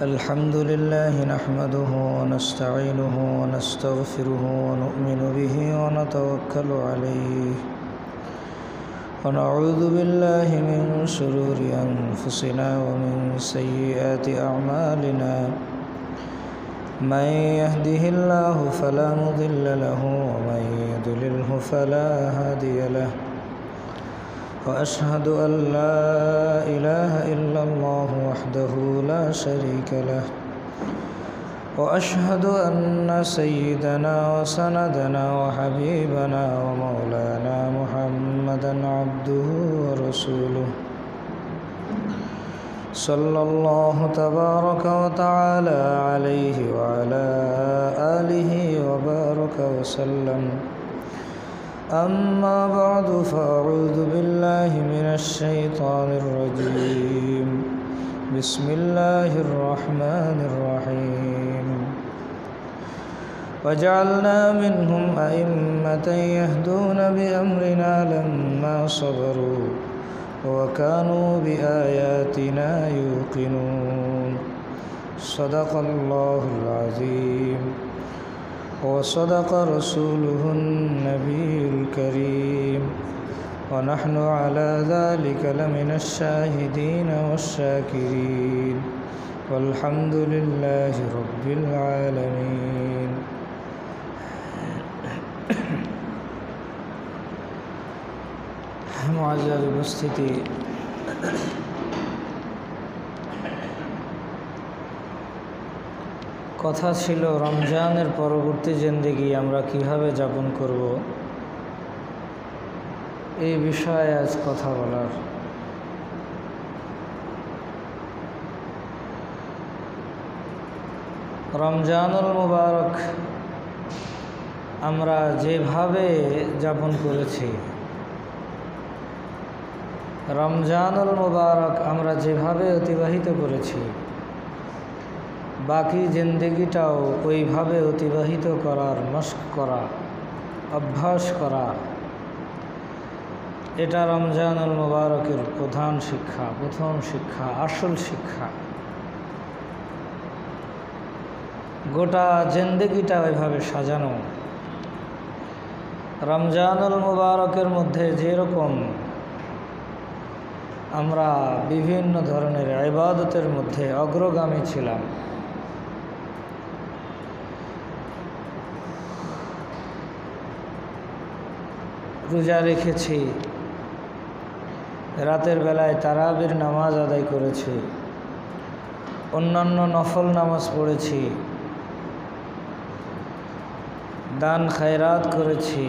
الحمد لله نحمده ونستعينه ونستغفره ونؤمن به ونتوكل عليه ونعوذ بالله من شرور أنفسنا ومن سيئات أعمالنا من يهده الله فلا مضل له ومن يضلله فلا هادي له وأشهد أن لا إله إلا الله وحده لا شريك له وأشهد أن سيدنا وسندنا وحبيبنا ومولانا محمدا عبده ورسوله صلى الله تبارك وتعالى عليه وعلى آله وبارك وسلم أما بعد فأعوذ بالله من الشيطان الرجيم بسم الله الرحمن الرحيم وجعلنا منهم أئمة يهدون بأمرنا لما صبروا وكانوا بآياتنا يوقنون صدق الله العظيم وصدق رسوله النبي الكريم ونحن على ذلك لمن الشاهدين والشاكرين والحمد لله رب العالمين معزز উপস্থিতি কথা ছিল রমজানের পরবর্তী জিন্দেগি আমরা কিভাবে যাপন করব এই বিষয়ে আজ কথা বলার। রমজানুল মুবারক আমরা যেভাবে যাপন করেছি, রমজানুল মুবারক আমরা যেভাবে অতিবাহিত করেছি, বাকি জিন্দেগিটাও ওইভাবে অতিবাহিত করার মশক করা, অভ্যাস করা, এটা রমজানুল মুবারকের প্রধান শিক্ষা, প্রথম শিক্ষা, আসল শিক্ষা। গোটা জিন্দেগিটা ওইভাবে সাজানো। রমজানুল মুবারকের মধ্যে যেরকম আমরা বিভিন্ন ধরনের ইবাদতের মধ্যে অগ্রগামী ছিলাম, রোজা রেখেছি, রাতের বেলায় তারাবির নামাজ আদায় করেছি, অন্যান্য নফল নামাজ পড়েছি, দান খায়রাত করেছি,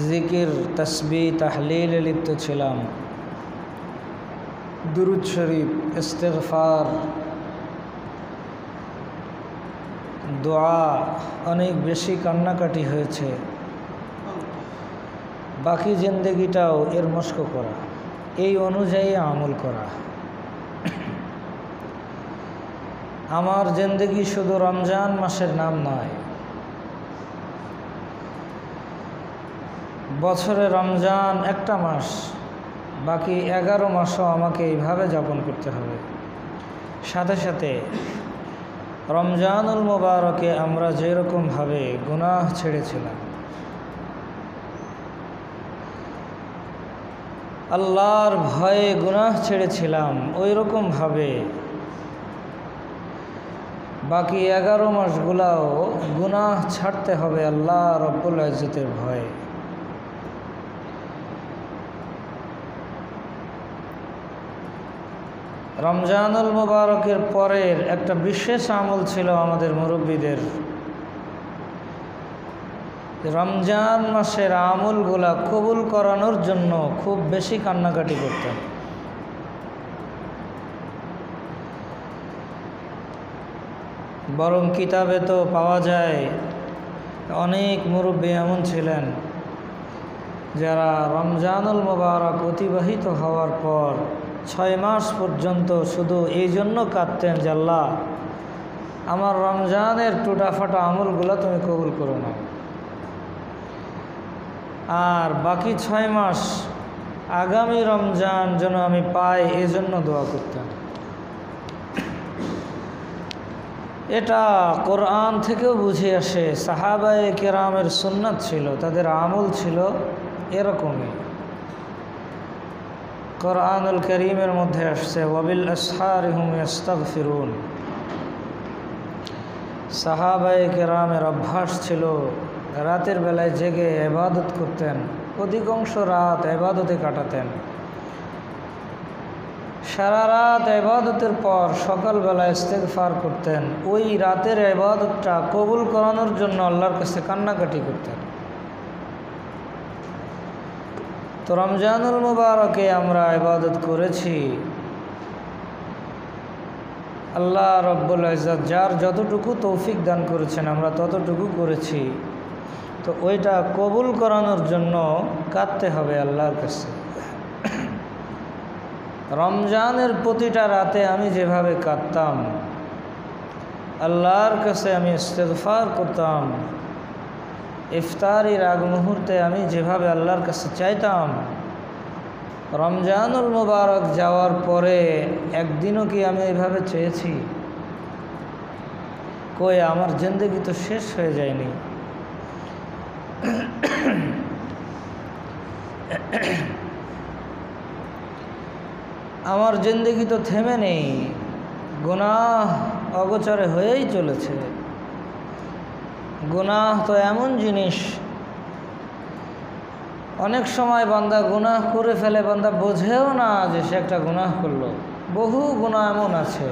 জিকির তসবিহ তাহলিলে লিপ্ত ছিলাম, দুরূদ শরীফ, ইস্তিগফার, দোয়া, অনেক বেশি কান্নাকাটি হয়েছে। বাকি জিন্দেগিটাও এর মশক করা, এই অনুযায়ী আমল করা। আমার জিন্দেগি শুধু রমজান মাসের নাম নয়, বছরে রমজান একটা মাস, বাকি 11 মাসও আমাকে এইভাবে যাপন করতে হবে। সাথে সাথে রমজানুল মুবারকে আমরা যেরকমভাবে গুনাহ ছেড়েছিলাম, আল্লাহর ভয়ে গুনাহ ছেড়েছিলাম, ওই রকমভাবে বাকি 11 মাসগুলাও গুনাহ ছাড়তে হবে আল্লাহ রব্বুল ইজ্জতের ভয়ে। রমজানুল মুবারকের পরের একটা বিশেষ আমল ছিল আমাদের মুরব্বীদের, রমজান মাসের আমলগুলা কবুল করানোর জন্য খুব বেশি কান্নাকাটি করতেন। বরং কিতাবে তো পাওয়া যায় অনেক মুরব্বী এমন ছিলেন যারা রমজানুল মুবারক অতিবাহিত হওয়ার পর 6 মাস পর্যন্ত শুধু এই জন্য কাঁদতেন যে আল্লাহ আমার রমজানের টুটাফাটা আমলগুলো তুমি কবুল করো না। আর বাকি 6 মাস আগামী রমজান যেন আমি পাই, এজন্য দোয়া করতেন। এটা কোরআন থেকেও বুঝে আসে, সাহাবায়ে কেরামের সুন্নাত ছিল, তাদের আমল ছিল এরকমই। কোরআনুল কারীমের মধ্যে আসছে ওয়াবিল আসহারি হুম ইস্তাগফিরুন। সাহাবায়ে কেরামের অভ্যাস ছিল রাতের বেলায় জেগে ইবাদত করতেন, অধিকাংশ রাত ইবাদতে কাটাতেন। সারা রাত ইবাদতের পর সকালবেলা ইস্তেগফার করতেন। ওই রাতের ইবাদতটা কবুল করানোর জন্য আল্লাহর কাছে কান্নাকাটি করতেন। তো রমজানুল মুবারকে আমরা ইবাদত করেছি, আল্লাহ রব্বুল ইজ্জত যার যতটুকু তৌফিক দান করেছেন আমরা ততটুকু করেছি। তো ওইটা কবুল করানোর জন্য কাঁদতে হবে আল্লাহর কাছে। রমজানের প্রতিটা রাতে আমি যেভাবে কাঁদতাম, আল্লাহর কাছে আমি ইস্তেগফার করতাম, ইফতারির আগ মুহূর্তে আমি যেভাবে আল্লাহর কাছে চাইতাম, রমজানুল মুবারক যাওয়ার পরে একদিনও কি আমি এইভাবে চেয়েছি? কই, আমার জিন্দেগি তো শেষ হয়ে যায়নি। আমার জিন্দেগি তো থেমে নেই, গুনাহ অগোচরে হয়েই চলেছে। গুনাহ তো এমন জিনিস, অনেক সময় বান্দা গুনাহ করে ফেলে, বান্দা বোঝেও না যে সে একটা গুনাহ করলো। বহু গুনাহ এমন আছে,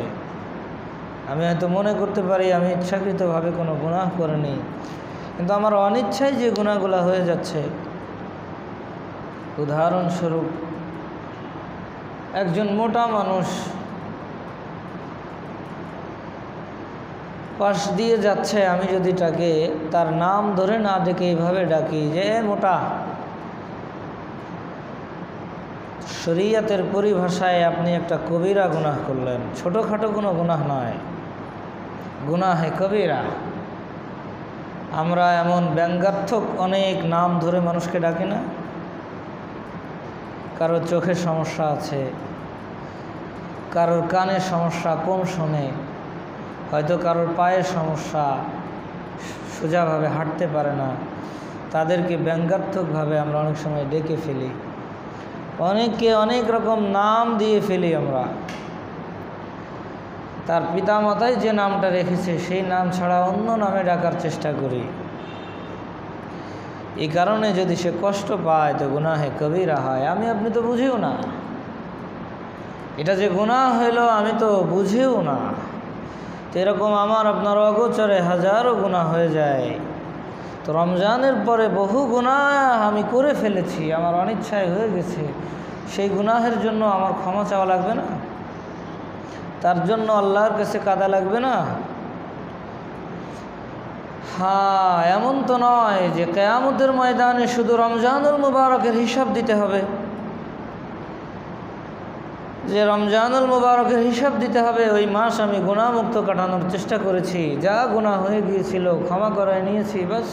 আমি হয়তো মনে করতে পারি আমি ইচ্ছাকৃতভাবে কোনো গুনাহ করিনি, কিন্তু আমার অনিচ্ছায় যে গুনাহগুলো হয়ে যাচ্ছে। উদাহরণস্বরূপ, একজন মোটা মানুষ পাশ দিয়ে যাচ্ছে, আমি যদি তাকে তার নাম ধরে না ডেকে এইভাবে ডাকি যে মোটা, শরীয়তের পরিভাষায় আপনি একটা কবিরা গুনাহ করলেন। ছোটোখাটো কোনো গুনাহ নয়, গুনাহে কবিরা। আমরা এমন ব্যঙ্গাত্মক অনেক নাম ধরে মানুষকে ডাকি না? কারোর চোখের সমস্যা আছে, কারোর কানের সমস্যা, কম শোনে, হয়তো কারোর পায়ের সমস্যা, সোজাভাবে হাঁটতে পারে না, তাদেরকে ব্যঙ্গাত্মকভাবে আমরা অনেক সময় ডেকে ফেলি। অনেককে অনেক রকম নাম দিয়ে ফেলি আমরা। তার পিতামাতাই যে নামটা রেখেছে সেই নাম ছাড়া অন্য নামে ডাকার চেষ্টা করি। এই কারণে যদি সে কষ্ট পায় তো গুনাহে কবিরা হয়। আমি আপনি তো বুঝিও না, এটা যে গুনাহ হইল আমি তো বুঝিও না। তো এরকম আমার আপনার অগোচরে হাজারো গুনাহ হয়ে যায়। তো রমজানের পরে বহু গুনাহ আমি করে ফেলেছি, আমার অনিচ্ছায় হয়ে গেছে। সেই গুনাহের জন্য আমার ক্ষমা চাওয়া লাগবে না? তার জন্য আল্লাহর কাছে কাঁদা লাগবে না? হ্যাঁ, এমন তো নয় যে কিয়ামতের ময়দানে শুধু রমজানুল মুবারকের হিসাব দিতে হবে, যে রমজানুল মুবারকের হিসাব দিতে হবে ওই মাস আমি গুনাহমুক্ত কাটানোর চেষ্টা করেছি, যা গুনাহ হয়ে গিয়েছিল ক্ষমা করে নিয়েছি, বাস,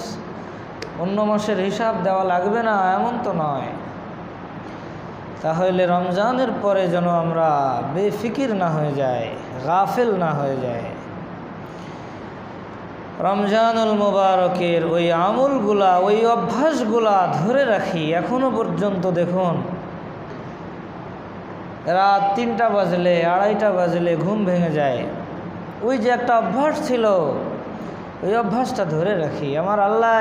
অন্য মাসের হিসাব দেওয়া লাগবে না, এমন তো নয়। তাহলে রমজানের পরে যেন আমরা বেফিকির না হয়ে যায়, গাফেল না হয়ে যায়। রমজানুল মুবারকের ওই আমলগুলা, ওই অভ্যাসগুলা ধরে রাখি। এখনো পর্যন্ত দেখুন, রাত 3টা বাজলে, 2:30 বাজলে ঘুম ভেঙে যায়। ওই যে একটা অভ্যাস ছিল, ওই অভ্যাসটা ধরে রাখি। আমার আল্লাহ,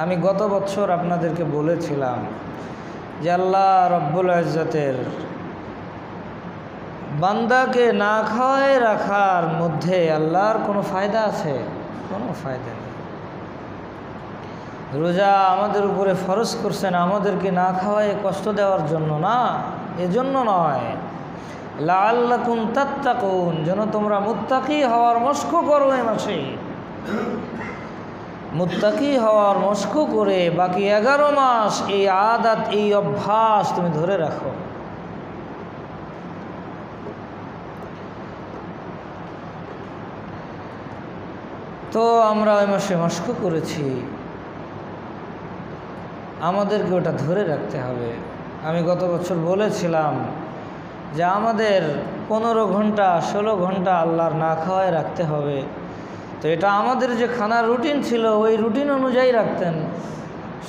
আমি গত বছর আপনাদেরকে বলেছিলাম যে আল্লাহ রব্বুল ইজ্জতের বান্দাকে না খাওয়ায় রাখার মধ্যে আল্লাহর কোনো ফায়দা আছে? কোনো ফায়দা নেই। রোজা আমাদের উপরে ফরজ করছেন আমাদেরকে না খাওয়ায় কষ্ট দেওয়ার জন্য না, এজন্য নয়। লাআল্লাকুম তাত্তাকুন, যেন তোমরা মুত্তাকি হওয়ার মশক করো। এই মাসে মুত্তাকি হওয়ার মশক করে বাকি 11 মাস এই আদত, এই অভ্যাস তুমি ধরে রাখো। তো আমরা ওই মাসে মশক করেছি, আমাদেরকে ওটা ধরে রাখতে হবে। আমি গত বছর বলেছিলাম যে আমাদের 15 ঘন্টা 16 ঘন্টা আল্লাহর না খাওয়ায় রাখতে হবে। তো এটা আমাদের যে খানার রুটিন ছিল ওই রুটিন অনুযায়ী রাখতেন।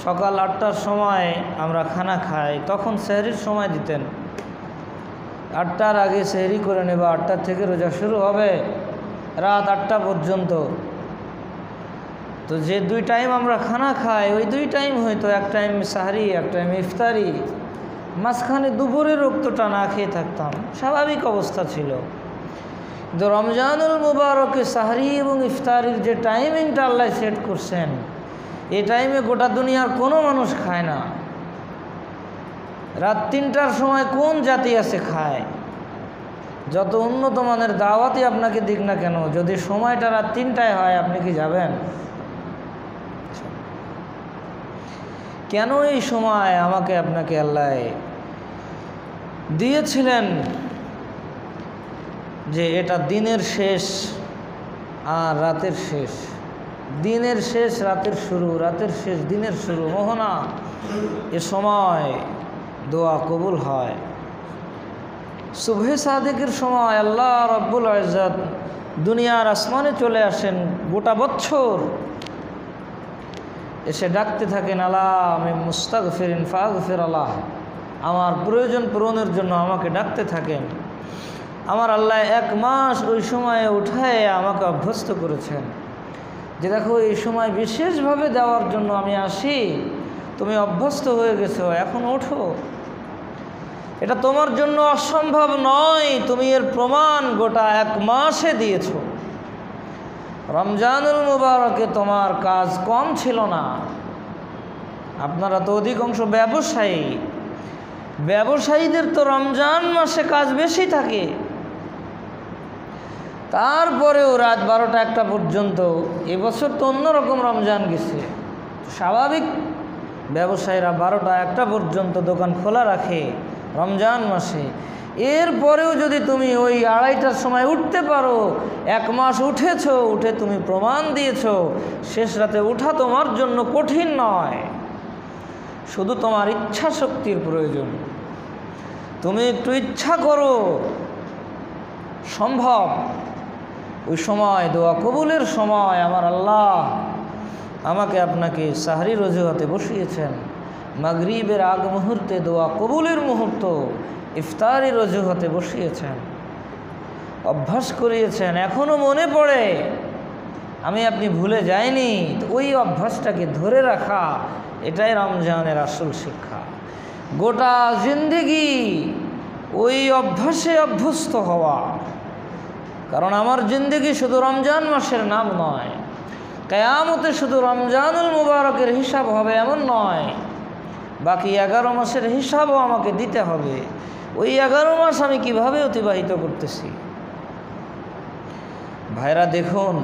সকাল 8টার সময় আমরা খানা খাই, তখন সেহরির সময় দিতেন। 8টার আগে সেহরি করে নেব, 8টার থেকে রোজা শুরু হবে রাত 8টা পর্যন্ত। তো যে 2 টাইম আমরা খানা খাই ওই 2 টাইম হয়তো, এক টাইম সাহরি এক টাইম ইফতারি, মাঝখানে দুপুরের রক্তটা না খেয়ে থাকতাম, স্বাভাবিক অবস্থা ছিল। কিন্তু রমজানুল মুবারকে সাহরি এবং ইফতারির যে টাইমিংটা আল্লাহ সেট করছেন, এই টাইমে গোটা দুনিয়ার কোনো মানুষ খায় না। রাত 3টার সময় কোন জাতি আছে খায়? যত উন্নত মানের দাওয়াতই আপনাকে দিক না কেন, যদি সময়টা রাত 3টায় হয় আপনি কি যাবেন? কেন এই সময় আমাকে আপনাকে আল্লাহ দিয়েছিলেন? যে এটা দিনের শেষ আর রাতের শেষ, দিনের শেষ রাতের শুরু, রাতের শেষ দিনের শুরু, মোহনা। এ সময় দোয়া কবুল হয়। সুবহে সাদিকের সময় আল্লাহ রব্বুল ইজ্জত দুনিয়ার আসমানে চলে আসেন গোটা বছর, এসে ডাকতে থাকেন, আলা আমি মুস্তাগফিরিন ফাগফির আল্লাহ, আমার প্রয়োজন পূরণের জন্য আমাকে ডাকতে থাকেন। আমার আল্লাহ 1 মাস ওই সময়ে উঠায় আমাকে অভ্যস্ত করেছেন যে দেখো এই সময় বিশেষভাবে দেওয়ার জন্য আমি আসি, তুমি অভ্যস্ত হয়ে গেছো, এখন ওঠো। এটা তোমার জন্য অসম্ভব নয়, তুমি এর প্রমাণ গোটা 1 মাসে দিয়েছ। রমজানুল মুবারকে তোমার কাজ কম ছিল না। আপনারা তো অধিকাংশ ব্যবসায়ী, ব্যবসায়ীদের তো রমজান মাসে কাজ বেশি থাকে। তারপরেও রাত 12টা 1টা পর্যন্ত, এবছর তো অন্যরকম রমজান গেছে, স্বাভাবিক ব্যবসায়ীরা 12টা 1টা পর্যন্ত দোকান খোলা রাখে রমজান মাসে। এরপরেও যদি তুমি ওই 2:30টার সময় উঠতে পারো, 1 মাস উঠেছো, উঠে তুমি প্রমাণ দিয়েছো শেষ রাতে উঠা তোমার জন্য কঠিন নয়, শুধু তোমার ইচ্ছা শক্তির প্রয়োজন। তুমি একটু ইচ্ছা করো, সম্ভব। ওই সময় দোয়া কবুলের সময় আমার আল্লাহ আমাকে আপনাকে সাহরির অজুহাতে বসিয়েছেন, মাগরিবের আগ মুহূর্তে দোয়া কবুলের মুহূর্ত ইফতারির অজুহাতে বসিয়েছেন, অভ্যাস করিয়েছেন। এখনও মনে পড়ে, আমি আপনি ভুলে যাইনি। ওই অভ্যাসটাকে ধরে রাখা, এটাই রমজানের আসল শিক্ষা। গোটা জিন্দেগি ওই অভ্যাসে অভ্যস্ত হওয়া। কারণ আমার জিন্দেগি শুধু রমজান মাসের নাম নয়, কিয়ামতে শুধু রমজানুল মুবারকের হিসাব হবে এমন নয়, বাকি 11 মাসের হিসাবও আমাকে দিতে হবে। ওই 11 মাস আমি কিভাবে অতিবাহিত করতেছি। ভাইরা দেখুন,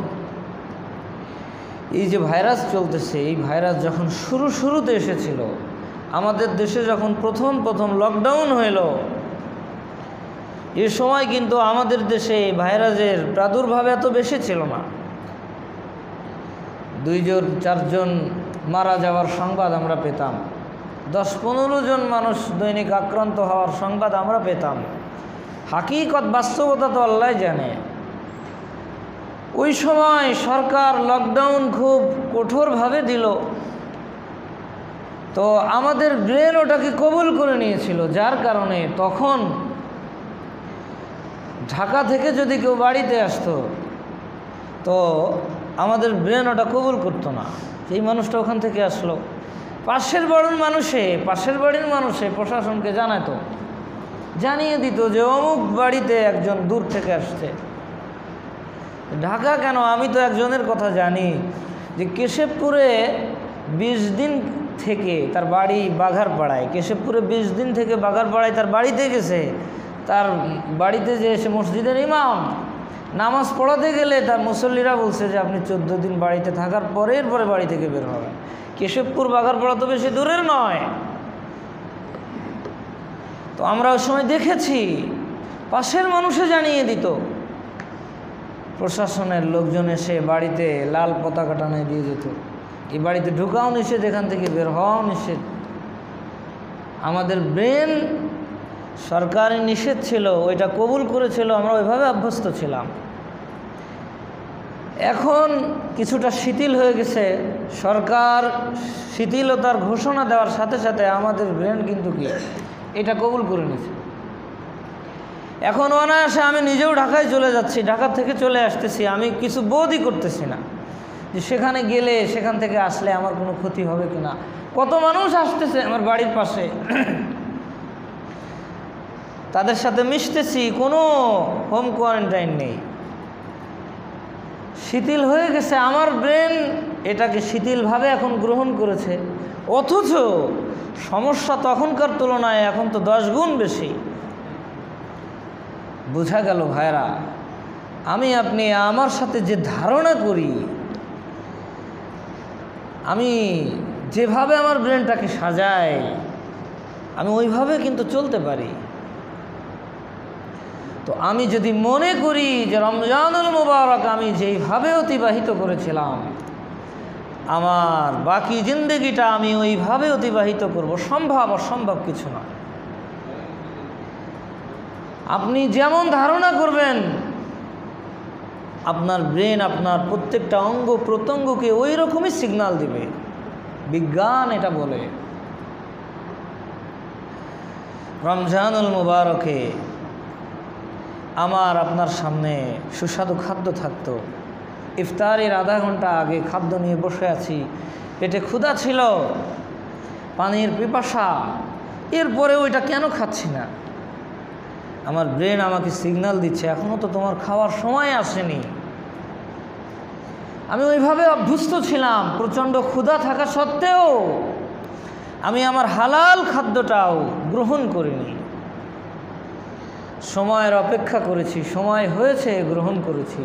এই যে ভাইরাস চলতেছে, এই ভাইরাস যখন শুরুতে এসেছিল, আমাদের দেশে যখন প্রথম লকডাউন হইল, এ সময় কিন্তু আমাদের দেশে এই ভাইরাসের প্রাদুর্ভাব এত বেশি ছিল না। 2 জন 4 জন মারা যাওয়ার সংবাদ আমরা পেতাম, 10-15 জন মানুষ দৈনিক আক্রান্ত হওয়ার সংবাদ আমরা পেতাম। হাকিকত বাস্তবতা তো আল্লাহ জানে। ওই সময় সরকার লকডাউন খুব কঠোরভাবে দিল, তো আমাদের ব্রেন ওটাকে কবুল করে নিয়েছিল, যার কারণে তখন ঢাকা থেকে যদি কেউ বাড়িতে আসতো তো আমাদের ব্রেন ওটা কবুল করতো না। এই মানুষটা ওখান থেকে আসলো, পাশের বাড়ির মানুষে প্রশাসনকে জানাতো, জানিয়ে দিত যে অমুক বাড়িতে একজন দূর থেকে আসছে। ঢাকা কেন, আমি তো একজনের কথা জানি যে কেশবপুরে 20 দিন থেকে তার বাড়ি বাঘারপাড়ায়, কেশবপুরে 20 দিন থেকে বাঘারপাড়ায় তার বাড়িতে গেছে। তার বাড়িতে যে এসে মসজিদের ইমাম নামাজ পড়াতে গেলে তার মুসল্লিরা বলছে যে আপনি 14 দিন বাড়িতে থাকার পরে বাড়ি থেকে বের হবেন। কেশবপুর বাঘারপাড়া তো বেশি দূরের নয়। তো আমরা ওই সময় দেখেছি পাশের মানুষে জানিয়ে দিত, প্রশাসনের লোকজন এসে বাড়িতে লাল পতাকা টানিয়ে দিয়ে যেত, এই বাড়িতে ঢোকাও নিষেধ, এখান থেকে বের হওয়াও নিষেধ। আমাদের ব্রেন সরকারি নিষেধ ছিল, ওইটা কবুল করেছিল, আমরা ওইভাবে অভ্যস্ত ছিলাম। এখন কিছুটা শিথিল হয়ে গেছে। সরকার শিথিলতার ঘোষণা দেওয়ার সাথে সাথে আমাদের ব্রেন কিন্তু কি এটা কবুল করে নিয়েছে। এখন অনায়াসে আমি নিজেও ঢাকায় চলে যাচ্ছি, ঢাকা থেকে চলে আসতেছি, আমি কিছু বোধই করতেছি না যে সেখানে গেলে সেখান থেকে আসলে আমার কোনো ক্ষতি হবে কিনা। কত মানুষ আসতেছে আমার বাড়ির পাশে, তাদের সাথে মিশতেছি, কোনো হোম কোয়ারেন্টাইন নেই। শিথিল হয়ে গেছে, আমার ব্রেন এটাকে শিথিলভাবে এখন গ্রহণ করেছে, অথচ সমস্যা তখনকার তুলনায় এখন তো 10 গুণ বেশি। বোঝা গেল ভাইরা, আমি আপনি আমার সাথে যে ধারণা করি, আমি যেভাবে আমার ব্রেনটাকে সাজাই, আমি ওইভাবে কিন্তু চলতে পারি। তো আমি যদি মনে করি যে রমজানুল মুবারক আমি যেইভাবে অতিবাহিত করেছিলাম, আমার বাকি জিন্দেগিটা আমি ওইভাবে অতিবাহিত করব, সম্ভব অসম্ভব কিছু নয়। আপনি যেমন ধারণা করবেন, আপনার ব্রেন আপনার প্রত্যেকটা অঙ্গ প্রত্যঙ্গকে ওই রকমই সিগন্যাল দিবে। বিজ্ঞান এটা বলে। রমজানুল মুবারকে আমার আপনার সামনে সুস্বাদু খাদ্য থাকতো, ইফতারের আধা ঘন্টা আগে খাদ্য নিয়ে বসে আছি, পেটে ক্ষুধা ছিল, পানির পিপাসা, এরপরে ওইটা কেন খাচ্ছি না? আমার ব্রেন আমাকে সিগন্যাল দিচ্ছে এখনও তো তোমার খাওয়ার সময় আসেনি। আমি ওইভাবে অভ্যস্ত ছিলাম, প্রচণ্ড ক্ষুধা থাকা সত্ত্বেও আমি আমার হালাল খাদ্যটাও গ্রহণ করিনি। সময়ের অপেক্ষা করেছি, সময় হয়েছে গ্রহণ করেছি।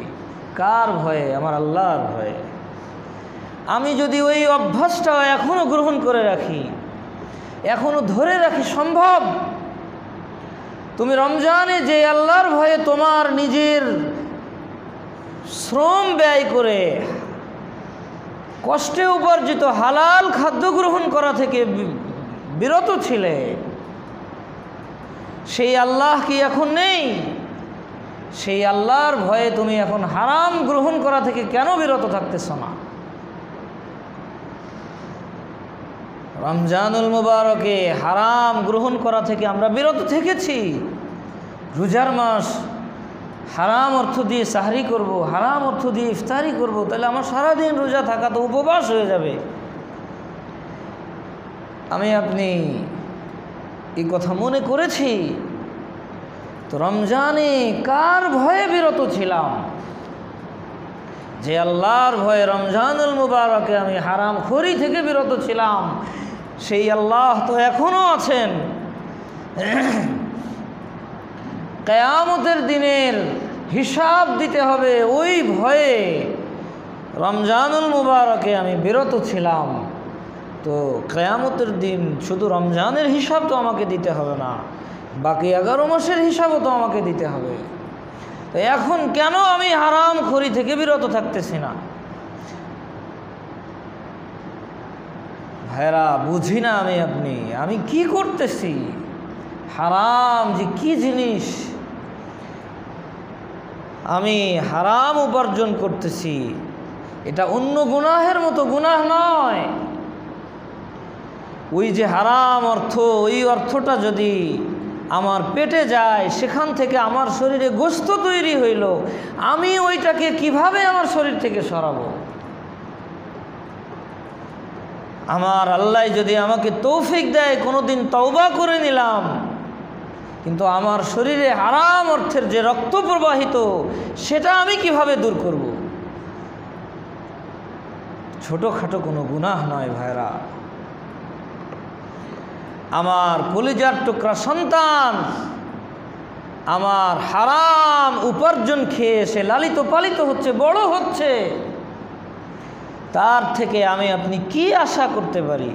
কার ভয়ে? আমার আল্লাহর ভয়ে। আমি যদি ওই অভ্যাসটা এখনও গ্রহণ করে রাখি, এখনও ধরে রাখি, সম্ভব। তুমি রমজানে যে আল্লাহর ভয়ে তোমার নিজের শ্রম ব্যয় করে কষ্টে উপার্জিত হালাল খাদ্য গ্রহণ করা থেকে বিরত ছিলে, সেই আল্লাহ কি এখন নেই? সেই আল্লাহর ভয়ে তুমি এখন হারাম গ্রহণ করা থেকে কেন বিরত থাকতেছ না? রমজানুল মুবারকে হারাম গ্রহণ করা থেকে আমরা বিরত থেকেছি। রোজার মাস, হারাম অর্থ দিয়ে সাহরি করব, হারাম অর্থ দিয়ে ইফতারি করব, তাহলে আমার সারাদিন রোজা থাকা তো উপবাস হয়ে যাবে। আমি আপনি এই কথা মনে করেছি। তো রমজানে কার ভয়ে বিরত ছিলাম? যে আল্লাহর ভয়ে রমজানুল মুবারকে আমি হারাম খোরি থেকে বিরত ছিলাম, সেই আল্লাহ তো এখনও আছেন। কিয়ামতের দিনের হিসাব দিতে হবে, ওই ভয়ে রমজানুল মুবারকে আমি বিরত ছিলাম। তো কিয়ামতের দিন শুধু রমজানের হিসাব তো আমাকে দিতে হবে না, বাকি 11 মাসের হিসাবও তো আমাকে দিতে হবে। তো এখন কেন আমি হারাম খোরি থেকে বিরত থাকতেছি না? ভাইরা, বুঝি না আমি কি করতেছি? হারাম যে কি জিনিস, আমি হারাম উপার্জন করতেছি, এটা অন্য গুনাহের মতো গুনাহ নয়। ওই যে হারাম অর্থ, ওই অর্থটা যদি আমার পেটে যায়, সেখান থেকে আমার শরীরে গোশত তৈরি হইল, আমি ওইটাকে কিভাবে আমার শরীর থেকে সরাবো? আমার আল্লাহ যদি আমাকে তৌফিক দেয়, কোনোদিন তওবা করে নিলাম, কিন্তু আমার শরীরে হারাম অর্থের যে রক্ত প্রবাহিত, সেটা আমি কিভাবে দূর করব? ছোটোখাটো কোনো গুনাহ নয় ভাইরা। আমার কলিজার টুকরা সন্তান আমার হারাম উপার্জন খেয়ে সে লালিত পালিত হচ্ছে, বড় হচ্ছে, তার থেকে আমি আপনি কি আশা করতে পারি?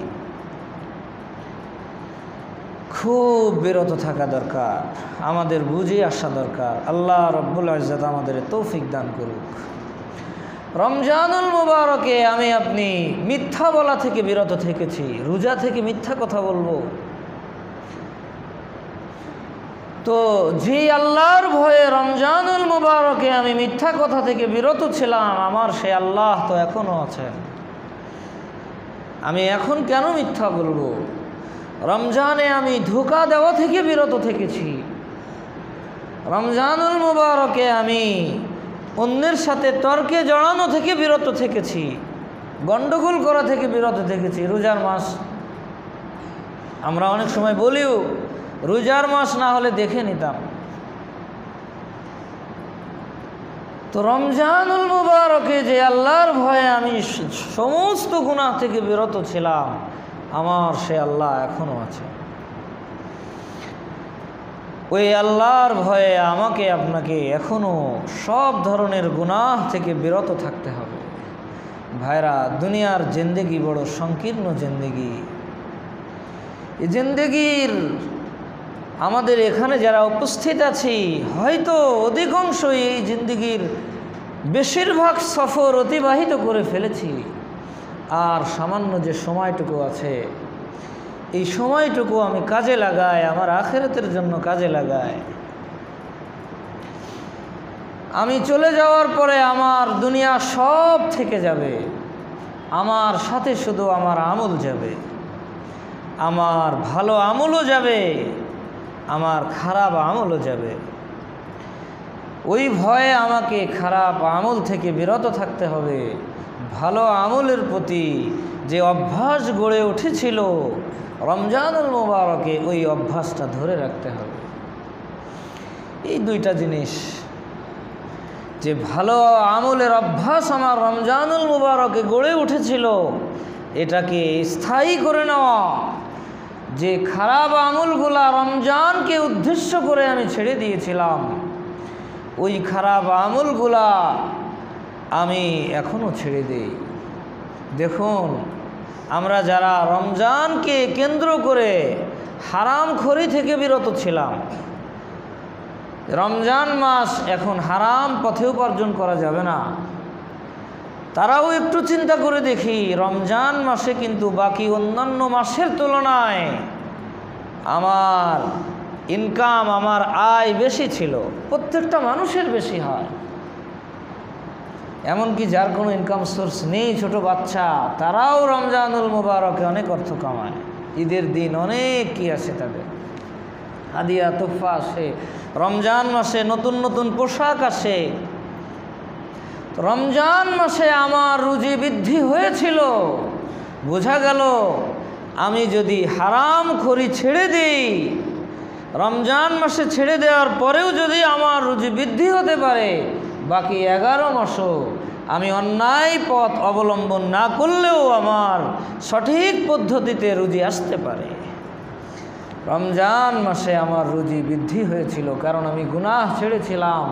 খুব বিরত থাকা দরকার, আমাদের বুঝে আসা দরকার। আল্লাহ রব্বুল ইজ্জত আমাদের তৌফিক দান করুক। রমজানুল মুবারকে আমি আপনি মিথ্যা বলা থেকে বিরত থেকেছি। রোজা থেকে মিথ্যা কথা বলবো, তো যে আল্লাহর ভয়ে রমজানুল মুবারকে আমি মিথ্যা কথা থেকে বিরত ছিলাম, আমার সে আল্লাহ তো এখনও আছেন। আমি এখন কেন মিথ্যা বলবো? রমজানে আমি ধোঁকা দেওয়া থেকে বিরত থেকেছি, রমজানুল মুবারকে আমি অন্যের সাথে তর্কে জড়ানো থেকে বিরত থেকেছি, গণ্ডগোল করা থেকে বিরত থেকেছি। রোজার মাস, আমরা অনেক সময় বলিও রোজার মাস না হলে দেখে নিতাম। তো রমজানুল মুবারকে যে আল্লাহর ভয়ে আমি সমস্ত গুনাহ থেকে বিরত ছিলাম, আমার সে আল্লাহ এখনো আছে। ওই আল্লাহর ভয়ে আমাকে আপনাকে এখনো সব ধরনের গুনাহ থেকে বিরত থাকতে হবে। ভাইরা, দুনিয়ার জিন্দেগি বড় সংকীর্ণ জিন্দেগি। এই জিন্দেগির আমাদের এখানে যারা উপস্থিত আছি, হয়তো অধিকাংশই এই জিন্দেগির বেশিরভাগ সফর অতিবাহিত করে ফেলেছি, আর সামান্য যে সময়টুকু আছে, এই সময়টুকু আমি কাজে লাগাই, আমার আখিরাতের জন্য কাজে লাগাই। আমি চলে যাওয়ার পরে আমার দুনিয়া সব থেকে যাবে, আমার সাথে শুধু আমার আমল যাবে। আমার ভালো আমলও যাবে, আমার খারাপ আমলও যাবে। ওই ভয়ে আমাকে খারাপ আমল থেকে বিরত থাকতে হবে। ভালো আমলের প্রতি যে অভ্যাস গড়ে উঠেছিল রমজানুল মুবারকে, ওই অভ্যাসটা ধরে রাখতে হবে। এই দুইটা জিনিস, যে ভালো আমলের অভ্যাস আমার রমজানুল মুবারকে গড়ে উঠেছিল, এটাকে স্থায়ী করে নেওয়া। যে খারাপ আমলগুলা রমজানকে উদ্দেশ্য করে আমি ছেড়ে দিয়েছিলাম, ওই খারাপ আমলগুলা আমি এখনও ছেড়ে দিই। দেখুন, আমরা যারা রমজানকে কেন্দ্র করে হারামখোরি থেকে বিরত ছিলাম, রমজান মাস এখন হারাম পথে উপার্জন করা যাবে না, তারাও একটু চিন্তা করে দেখি, রমজান মাসে কিন্তু বাকি অন্যান্য মাসের তুলনায় আমার ইনকাম, আমার আয় বেশি ছিল। প্রত্যেকটা মানুষের বেশি হয়, এমনকি যার কোনো ইনকাম সোর্স নেই, ছোট বাচ্চা, তারাও রমজানুল মুবারকে অনেক অর্থ কামায়। ঈদের দিন অনেক কি আসে তাদের, হাদিয়া তোফা আসে, রমজান মাসে নতুন নতুন পোশাক আসে। রমজান মাসে আমার রুজি বৃদ্ধি হয়েছিল। বোঝা গেল আমি যদি হারামখোরি ছেড়ে দিই, রমজান মাসে ছেড়ে দেওয়ার পরেও যদি আমার রুজি বৃদ্ধি হতে পারে, বাকি 11 মাসও আমি অন্যায় পথ অবলম্বন না করলেও আমার সঠিক পদ্ধতিতে রুজি আসতে পারে। রমজান মাসে আমার রুজি বৃদ্ধি হয়েছিল, কারণ আমি গুনাহ ছেড়েছিলাম,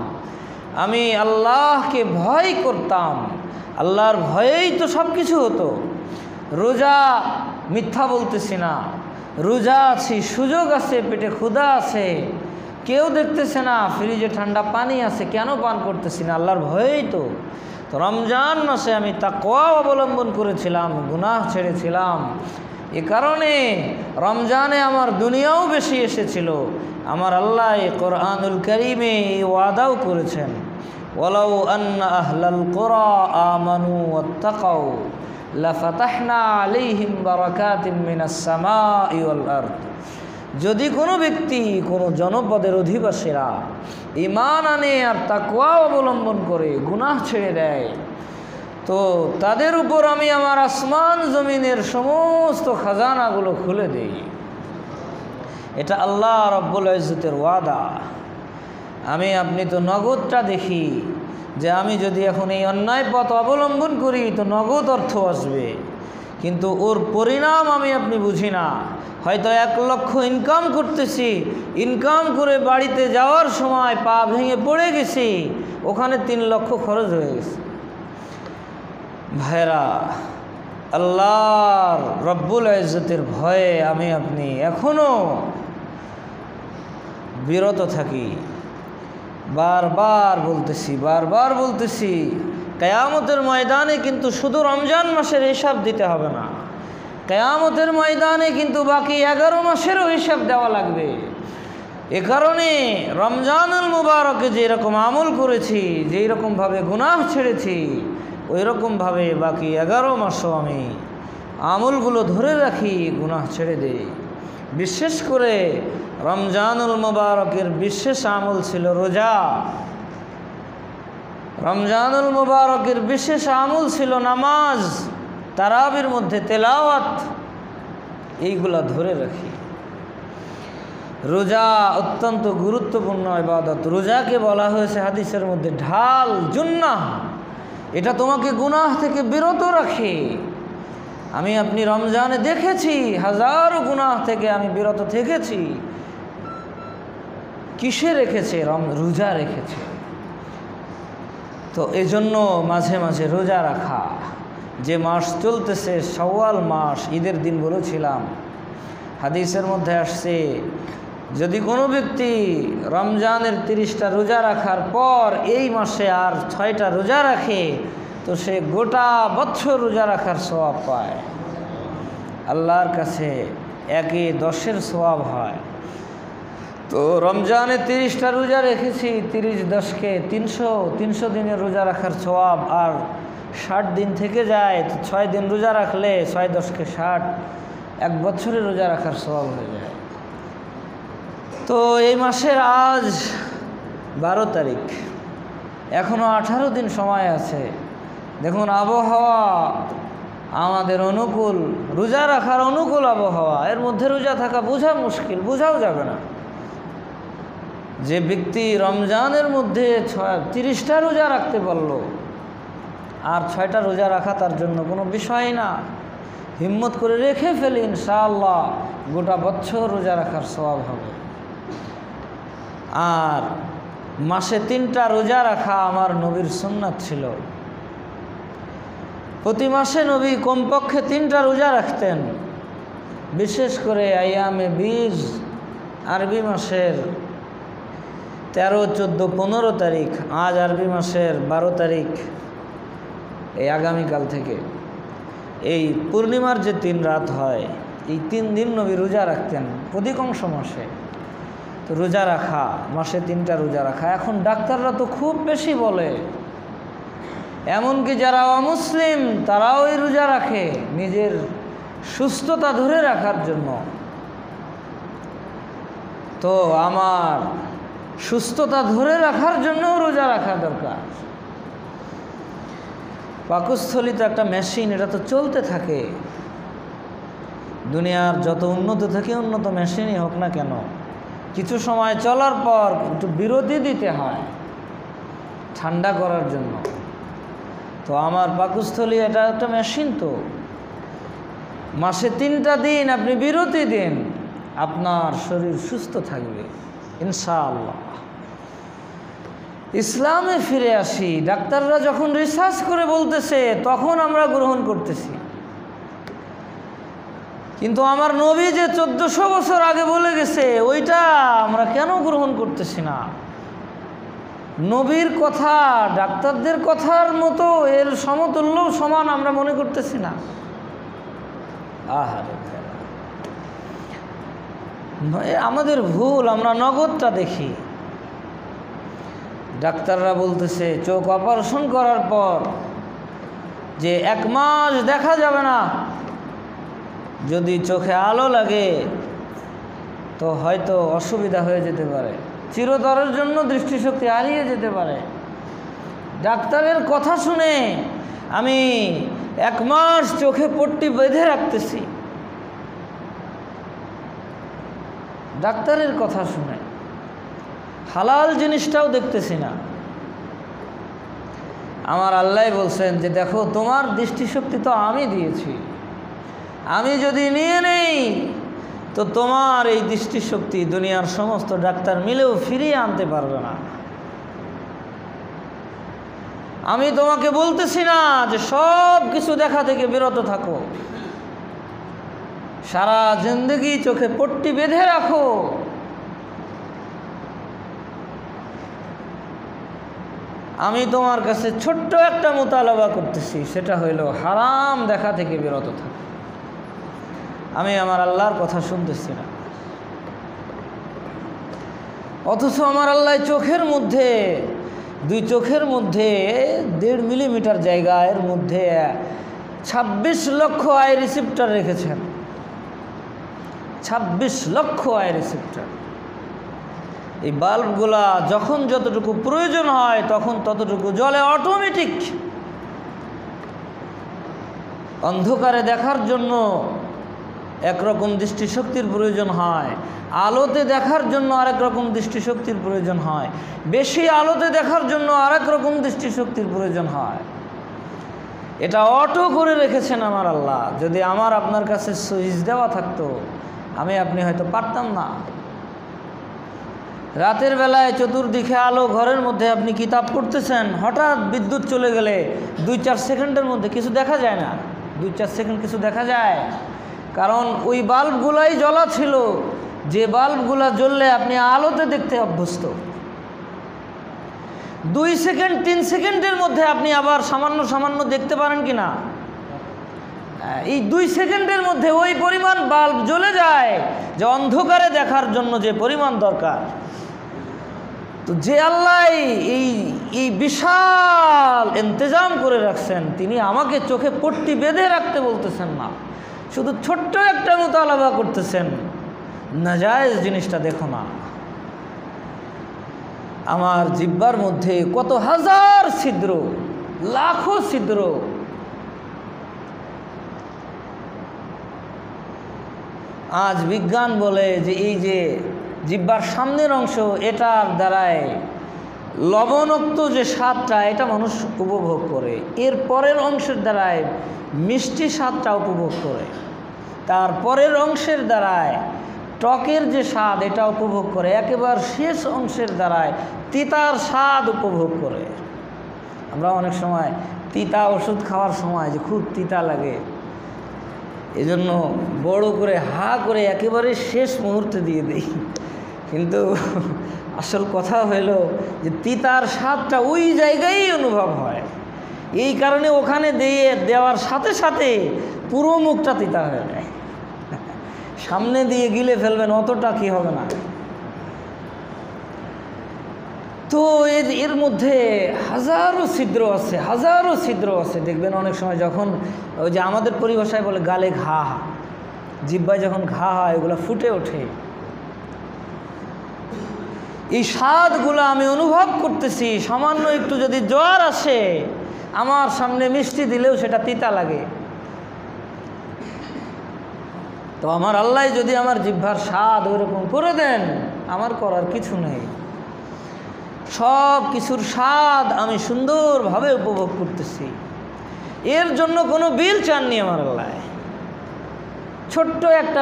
আমি আল্লাহকে ভয় করতাম। আল্লাহর ভয়েই তো সব কিছু হতো। রোজা, মিথ্যা বলতেছি না, রোজা আছি, সুযোগ আছে, পেটে ক্ষুধা আছে, কেউ দেখতেছে না, ফ্রিজে ঠান্ডা পানি আছে, কেন পান করতেছি না? আল্লাহর ভয়েই তো। রমজান মাসে আমি তাকওয়া অবলম্বন করেছিলাম, গুনাহ ছেড়েছিলাম। এ কারণে রমজানে আমার দুনিয়াও বেশি এসেছিল। আমার আল্লাহ কোরআনুল কারীমে এই ওয়াদাও করেছেন, ওয়ালাউ আন্না আহলাল কুরা আমানু ওয়াত্তাকাউ লাফাতাহনা আলাইহিম বারাকাতিম মিনাস সামাই ওয়াল আরদ। যদি কোনো ব্যক্তি, কোনো জনপদের অধিবাসীরা ঈমান আনে আর তাকওয়া অবলম্বন করে, গুনাহ ছেড়ে দেয়, তো তাদের উপর আমি আমার আসমান জমিনের সমস্ত খাজানাগুলো খুলে দেই। এটা আল্লাহ রব্বুল ইজ্জতের ওয়াদা। আমি আপনি তো নগদটা দেখি, যে আমি যদি এখন এই অন্যায় পথ অবলম্বন করি তো নগদ অর্থ আসবে, কিন্তু ওর পরিণাম আমি আপনি বুঝি না। হয়তো 1 লক্ষ ইনকাম করতেছি, ইনকাম করে বাড়িতে যাওয়ার সময় পা ভেঙে পড়ে গেছি, ওখানে 3 লক্ষ খরচ হয়ে গেছে। ভাইরা, আল্লাহর রব্বুল ইজ্জতের ভয়ে আমি আপনি এখনো বিরত থাকি। বারবার বলতেছি, কিয়ামতের ময়দানে কিন্তু শুধু রমজান মাসের হিসাব দিতে হবে না, কিয়ামতের ময়দানে কিন্তু বাকি 11 মাসেরও হিসাব দেওয়া লাগবে। এ কারণে রমজানুল মুবারকে যেরকম আমল করেছি, যেই রকমভাবে গুনাহ ছেড়েছি, ওই রকমভাবে বাকি 11 মাসও আমি আমলগুলো ধরে রাখি, গুনাহ ছেড়ে দেই। বিশেষ করে রমজানুল মুবারকের বিশেষ আমল ছিল রোজা। রমজানুল মুবারকের বিশেষ আমল ছিল নামাজ, তারাবির মধ্যে তেলাওয়াত, এইগুলা ধরে রাখি। রোজা অত্যন্ত গুরুত্বপূর্ণ ইবাদত। রোজাকে বলা হয়েছে হাদিসের মধ্যে ঢাল, জুন্নাহ। এটা তোমাকে গুনাহ থেকে বিরত রাখে। আমি আপনি রমজানে দেখেছি হাজারো গুনাহ থেকে আমি বিরত থেকেছি। কিসে রেখেছে? রোজা রেখেছে। তো এজন্য মাঝে মাঝে রোজা রাখা। যে মাস চলতেছে শাওয়াল মাস, ঈদের দিন বলেছিলাম, হাদিসের মধ্যে আসছে যদি কোনো ব্যক্তি রমজানের 30টা রোজা রাখার পর এই মাসে আর 6টা রোজা রাখে, তো সে গোটা বছর রোজা রাখার সওয়াব পায়। আল্লাহর কাছে 1/10 সওয়াব হয়। তো রমজানে 30টা রোজা রেখেছি, 30×10 300 দিনের রোজা রাখার সওয়াব। আর 60 দিন থেকে যায়, তো 6 দিন রোজা রাখলে 6×10 60, 1 বছরে রোজা রাখার সওয়াব হয়ে যায়। তো এই মাসের আজ 12 তারিখ, এখনও 18 দিন সময় আছে। দেখুন আবহাওয়া আমাদের অনুকূল, রোজা রাখার অনুকূল আবহাওয়া। এর মধ্যে রোজা থাকা বোঝা মুশকিল, বোঝাও যাবে না। যে ব্যক্তি রমজানের মধ্যে 30টা রোজা রাখতে পারল, আর 6টা রোজা রাখা তার জন্য কোনো বিষয় না। হিম্মত করে রেখে ফেলি, ইনশাআল্লাহ গোটা বছর রোজা রাখার সওয়াব হবে। আর মাসে 3টা রোজা রাখা আমার নবীর সুন্নাত ছিল। প্রতি মাসে নবী কমপক্ষে 3টা রোজা রাখতেন। বিশেষ করে আইয়ামে বীজ, আরবি মাসের 13, 14, 15 তারিখ, আজ আরবি মাসের 12 তারিখ, এই আগামীকাল থেকে এই পূর্ণিমার যে 3 রাত হয়, এই 3 দিন নবী রোজা রাখতেন অধিকাংশ মাসে। তো রোজা রাখা, মাসে 3টা রোজা রাখা, এখন ডাক্তাররা তো খুব বেশি বলে, এমনকি যারা অমুসলিম তারাও এই রোজা রাখে নিজের সুস্থতা ধরে রাখার জন্য। তো আমার সুস্থতা ধরে রাখার জন্যও রোজা রাখা দরকার। পাকস্থলী তো একটা মেশিন, এটা তো চলতে থাকে। দুনিয়ার যত উন্নত থেকে উন্নত মেশিনই হোক না কেন, কিছু সময় চলার পর একটু বিরতি দিতে হয় ঠান্ডা করার জন্য। তো আমার পাকস্থলী এটা একটা মেশিন। তো মাসে 3টা দিন আপনি বিরতি দিন, আপনার শরীর সুস্থ থাকবে ইনশাআল্লাহ। ইসলামে ফিরে আসি। ডাক্তাররা যখন রিসার্চ করে বলতেছে তখন আমরা গ্রহণ করতেছি, কিন্তু আমার নবী যে 1400 বছর আগে বলে গেছে ওইটা আমরা কেন গ্রহণ করতেছি না? নবীর কথা ডাক্তারদের কথার মতো এর সমতুল্য সমান আমরা মনে করতেছি না। আহারে আমাদের ভুল, আমরা নগদটা দেখি। ডাক্তাররা বলতেছে চোখ অপারেশন করার পর যে 1 মাস দেখা যাবে না, যদি চোখে আলো লাগে তো হয়তো অসুবিধা হয়ে যেতে পারে, চিরতরের জন্য দৃষ্টিশক্তি হারিয়ে যেতে পারে। ডাক্তারের কথা শুনে আমি 1 মাস চোখে পট্টি বেঁধে রাখতেছি, ডাক্তারের কথা শুনে হালাল জিনিসটাও দেখতেছি না। আমার আল্লাহ বলছেন যে দেখো তোমার দৃষ্টিশক্তি তো আমি দিয়েছি, আমি যদি নিয়ে নেই তো তোমার এই দৃষ্টিশক্তি দুনিয়ার সমস্ত ডাক্তার মিলেও ফিরিয়ে আনতে পারবে না। আমি তোমাকে বলতেছি না যে সব কিছু দেখা থেকে বিরত থাকো, সারা জিন্দেগি চোখে পট্টি বেঁধে রাখো। আমি তোমার কাছে ছোট্ট একটা মোতালাবা করতেছি, সেটা হইল হারাম দেখা থেকে বিরত থাকো। আমি আমার আল্লাহর কথা শুনতেছি না। অথচ আমার আল্লাহ চোখের মধ্যে, দুই চোখের মধ্যে 1.5 মিলিমিটার জায়গার মধ্যে 26 লক্ষ আই রিসিপ্টর রেখেছেন। 26 লক্ষ আই রিসিপ্টর। এই বাল্বগুলা যখন যতটুকু প্রয়োজন হয় তখন ততটুকু জ্বলে অটোমেটিক। অন্ধকারে দেখার জন্য একরকম দৃষ্টিশক্তির প্রয়োজন হয়, আলোতে দেখার জন্য আরেক রকম দৃষ্টিশক্তির প্রয়োজন হয়, বেশি আলোতে দেখার জন্য আরেক রকম দৃষ্টিশক্তির প্রয়োজন হয়। এটা অটো করে রেখেছেন আমার আল্লাহ। যদি আমার আপনার কাছে সুইচ দেওয়া থাকতো আমি আপনি হয়তো পারতাম না। রাতের বেলায় চতুর্দিকে আলো, ঘরের মধ্যে আপনি কিতাব পড়তেছেন, হঠাৎ বিদ্যুৎ চলে গেলে 2-4 সেকেন্ডের মধ্যে কিছু দেখা যায় না। 2-4 সেকেন্ড কিছু দেখা যায়, কারণ ওই বাল্বগুলাই জ্বলা ছিল, যে বাল্বগুলা জ্বললে আপনি আলোতে দেখতে অভ্যস্ত। 2 সেকেন্ড 3 সেকেন্ডের মধ্যে আপনি আবার সামান্য সামান্য দেখতে পারেন কি না? এই 2 সেকেন্ডের মধ্যে ওই পরিমাণ বাল্ব জ্বলে যায় যে অন্ধকারে দেখার জন্য যে পরিমাণ দরকার। তো যে আল্লাহ এই বিশাল ইন্তজাম করে রাখছেন, তিনি আমাকে চোখে পট্টি বেঁধে রাখতে বলতেছেন না, শুধু ছোট্ট একটা মুতালাবা করতেছেন, নাজায়েজ জিনিসটা দেখো না। আমার জিহ্বার মধ্যে কত হাজার ছিদ্র, লাখো ছিদ্র। আজ বিজ্ঞান বলে যে এই যে জিহ্বার সামনের অংশ, এটার দ্বারায় লবণাক্ত যে স্বাদটা এটা মানুষ উপভোগ করে, এর পরের অংশের দ্বারায় মিষ্টি স্বাদটা উপভোগ করে, তার পরের অংশের দ্বারায় টকের যে স্বাদ এটা উপভোগ করে, একেবারে শেষ অংশের দ্বারায় তিতার স্বাদ উপভোগ করে। আমরা অনেক সময় তিতা ওষুধ খাওয়ার সময় যে খুব তিতা লাগে, এজন্য বড় করে হা করে একেবারে শেষ মুহূর্তে দিয়ে দিই, কিন্তু আসল কথা হইল যে তিতার স্বাদটা ওই জায়গায় অনুভব হয়। এই কারণে ওখানে দেওয়ার সাথে সাথে পুরো মুখটা তিতা হয়ে যায়। সামনে দিয়ে গিলে ফেলবেন, অতটা কি হবে না। তো এর মধ্যে হাজারো ছিদ্র আছে, হাজারো ছিদ্র আছে। দেখবেন অনেক সময় যখন ওই যে আমাদের পরিভাষায় বলে গালে ঘা, জিহ্বায় যখন ঘা হয় এগুলো ফুটে ওঠে। এই স্বাদগুলো আমি অনুভব করতেছি। সামান্য একটু যদি জ্বর আসে, আমার সামনে মিষ্টি দিলেও সেটা তিতা লাগে। তো আমার আল্লাহ যদি আমার জিহ্বার স্বাদ ওইরকম করে দেন, আমার করার কিছু নেই। সব কিছুর স্বাদ আমি সুন্দরভাবে উপভোগ করতেছি। এর জন্য কোনো বিল চাননি আমার আল্লাহ। ছোট্ট একটা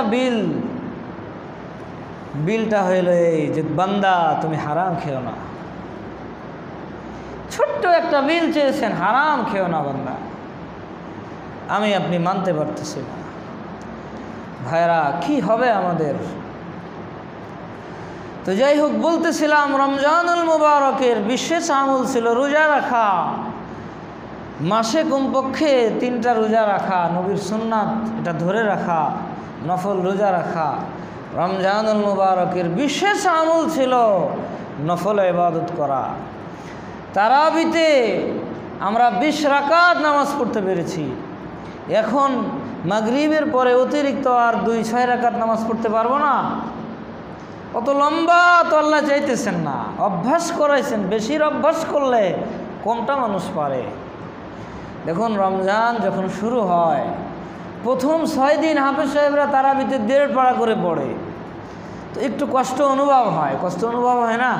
বিলটা হইল এই যে বান্দা তুমি হারাম খেও না। ছোট্ট একটা বিল চেয়েছেন, হারাম খেও না বান্দা। আমি আপনি মানতে পারতেছি না। ভাইরা, কি হবে আমাদের? তো যাই হোক, বলতেছিলাম রমজানুল মুবারকের বিশেষ আমল ছিল রোজা রাখা। মাসে কমপক্ষে 3টা রোজা রাখা, নবীর সুন্নাত এটা ধরে রাখা, নফল রোজা রাখা। রমজানুল মুবারকের বিশেষ আমল ছিল নফল ইবাদত করা। তারাবিতে আমরা 20 রাকাত নামাজ পড়তে পেরেছি। এখন মাগরিবের পরে অতিরিক্ত আর 2-6 রাকাত নামাজ পড়তে পারবো না। অত লম্বা তো আল্লাহ চাইতেছেন না, অভ্যাস করাইছেন। বেশির অভ্যাস করলে কমটা মানুষ পারে। দেখুন, রমজান যখন শুরু হয়, প্রথম 6 দিন হাফেজ সাহেবরা তারাবিতে 1.5 পারা করে পড়ে, তো একটু কষ্ট অনুভব হয়। কষ্ট অনুভব হয় না?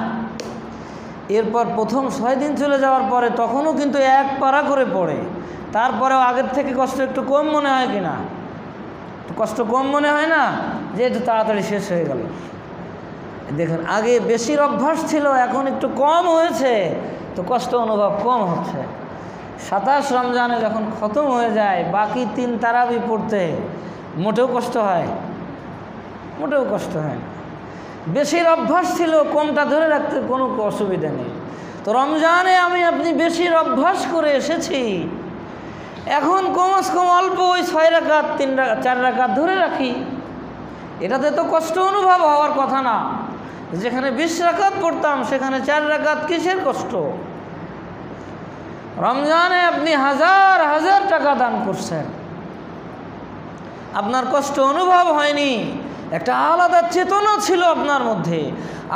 এরপর প্রথম 6 দিন চলে যাওয়ার পরে তখনও কিন্তু 1 পারা করে পড়ে। তারপরেও আগের থেকে কষ্ট একটু কম মনে হয় কি না? কষ্ট কম মনে হয় না, যে একটু তাড়াতাড়ি শেষ হয়ে গেল। দেখুন, আগে বেশির অভ্যাস ছিল, এখন একটু কম হয়েছে, তো কষ্ট অনুভব কম হচ্ছে। 27 রমজানে যখন খতম হয়ে যায়, বাকি 3 তারাবি পড়তে মোটেও কষ্ট হয়? মোটেও কষ্ট হয় না। বেশির অভ্যাস ছিল, কমটা ধরে রাখতে কোনো অসুবিধা নেই। তো রমজানে আমি আপনি বেশির অভ্যাস করে এসেছি, এখন কমস কম অল্প ওই 6 রাকাত 4 রাকাত ধরে রাখি। এটাতে তো কষ্ট অনুভব হওয়ার কথা না। যেখানে 20 রাকাত পড়তাম সেখানে 4 রাকাত, কিসের কষ্ট? রমজানে আপনি হাজার হাজার টাকা দান করছেন, আপনার কষ্ট অনুভব হয়নি। একটা আলাদা চেতনা ছিল আপনার মধ্যে,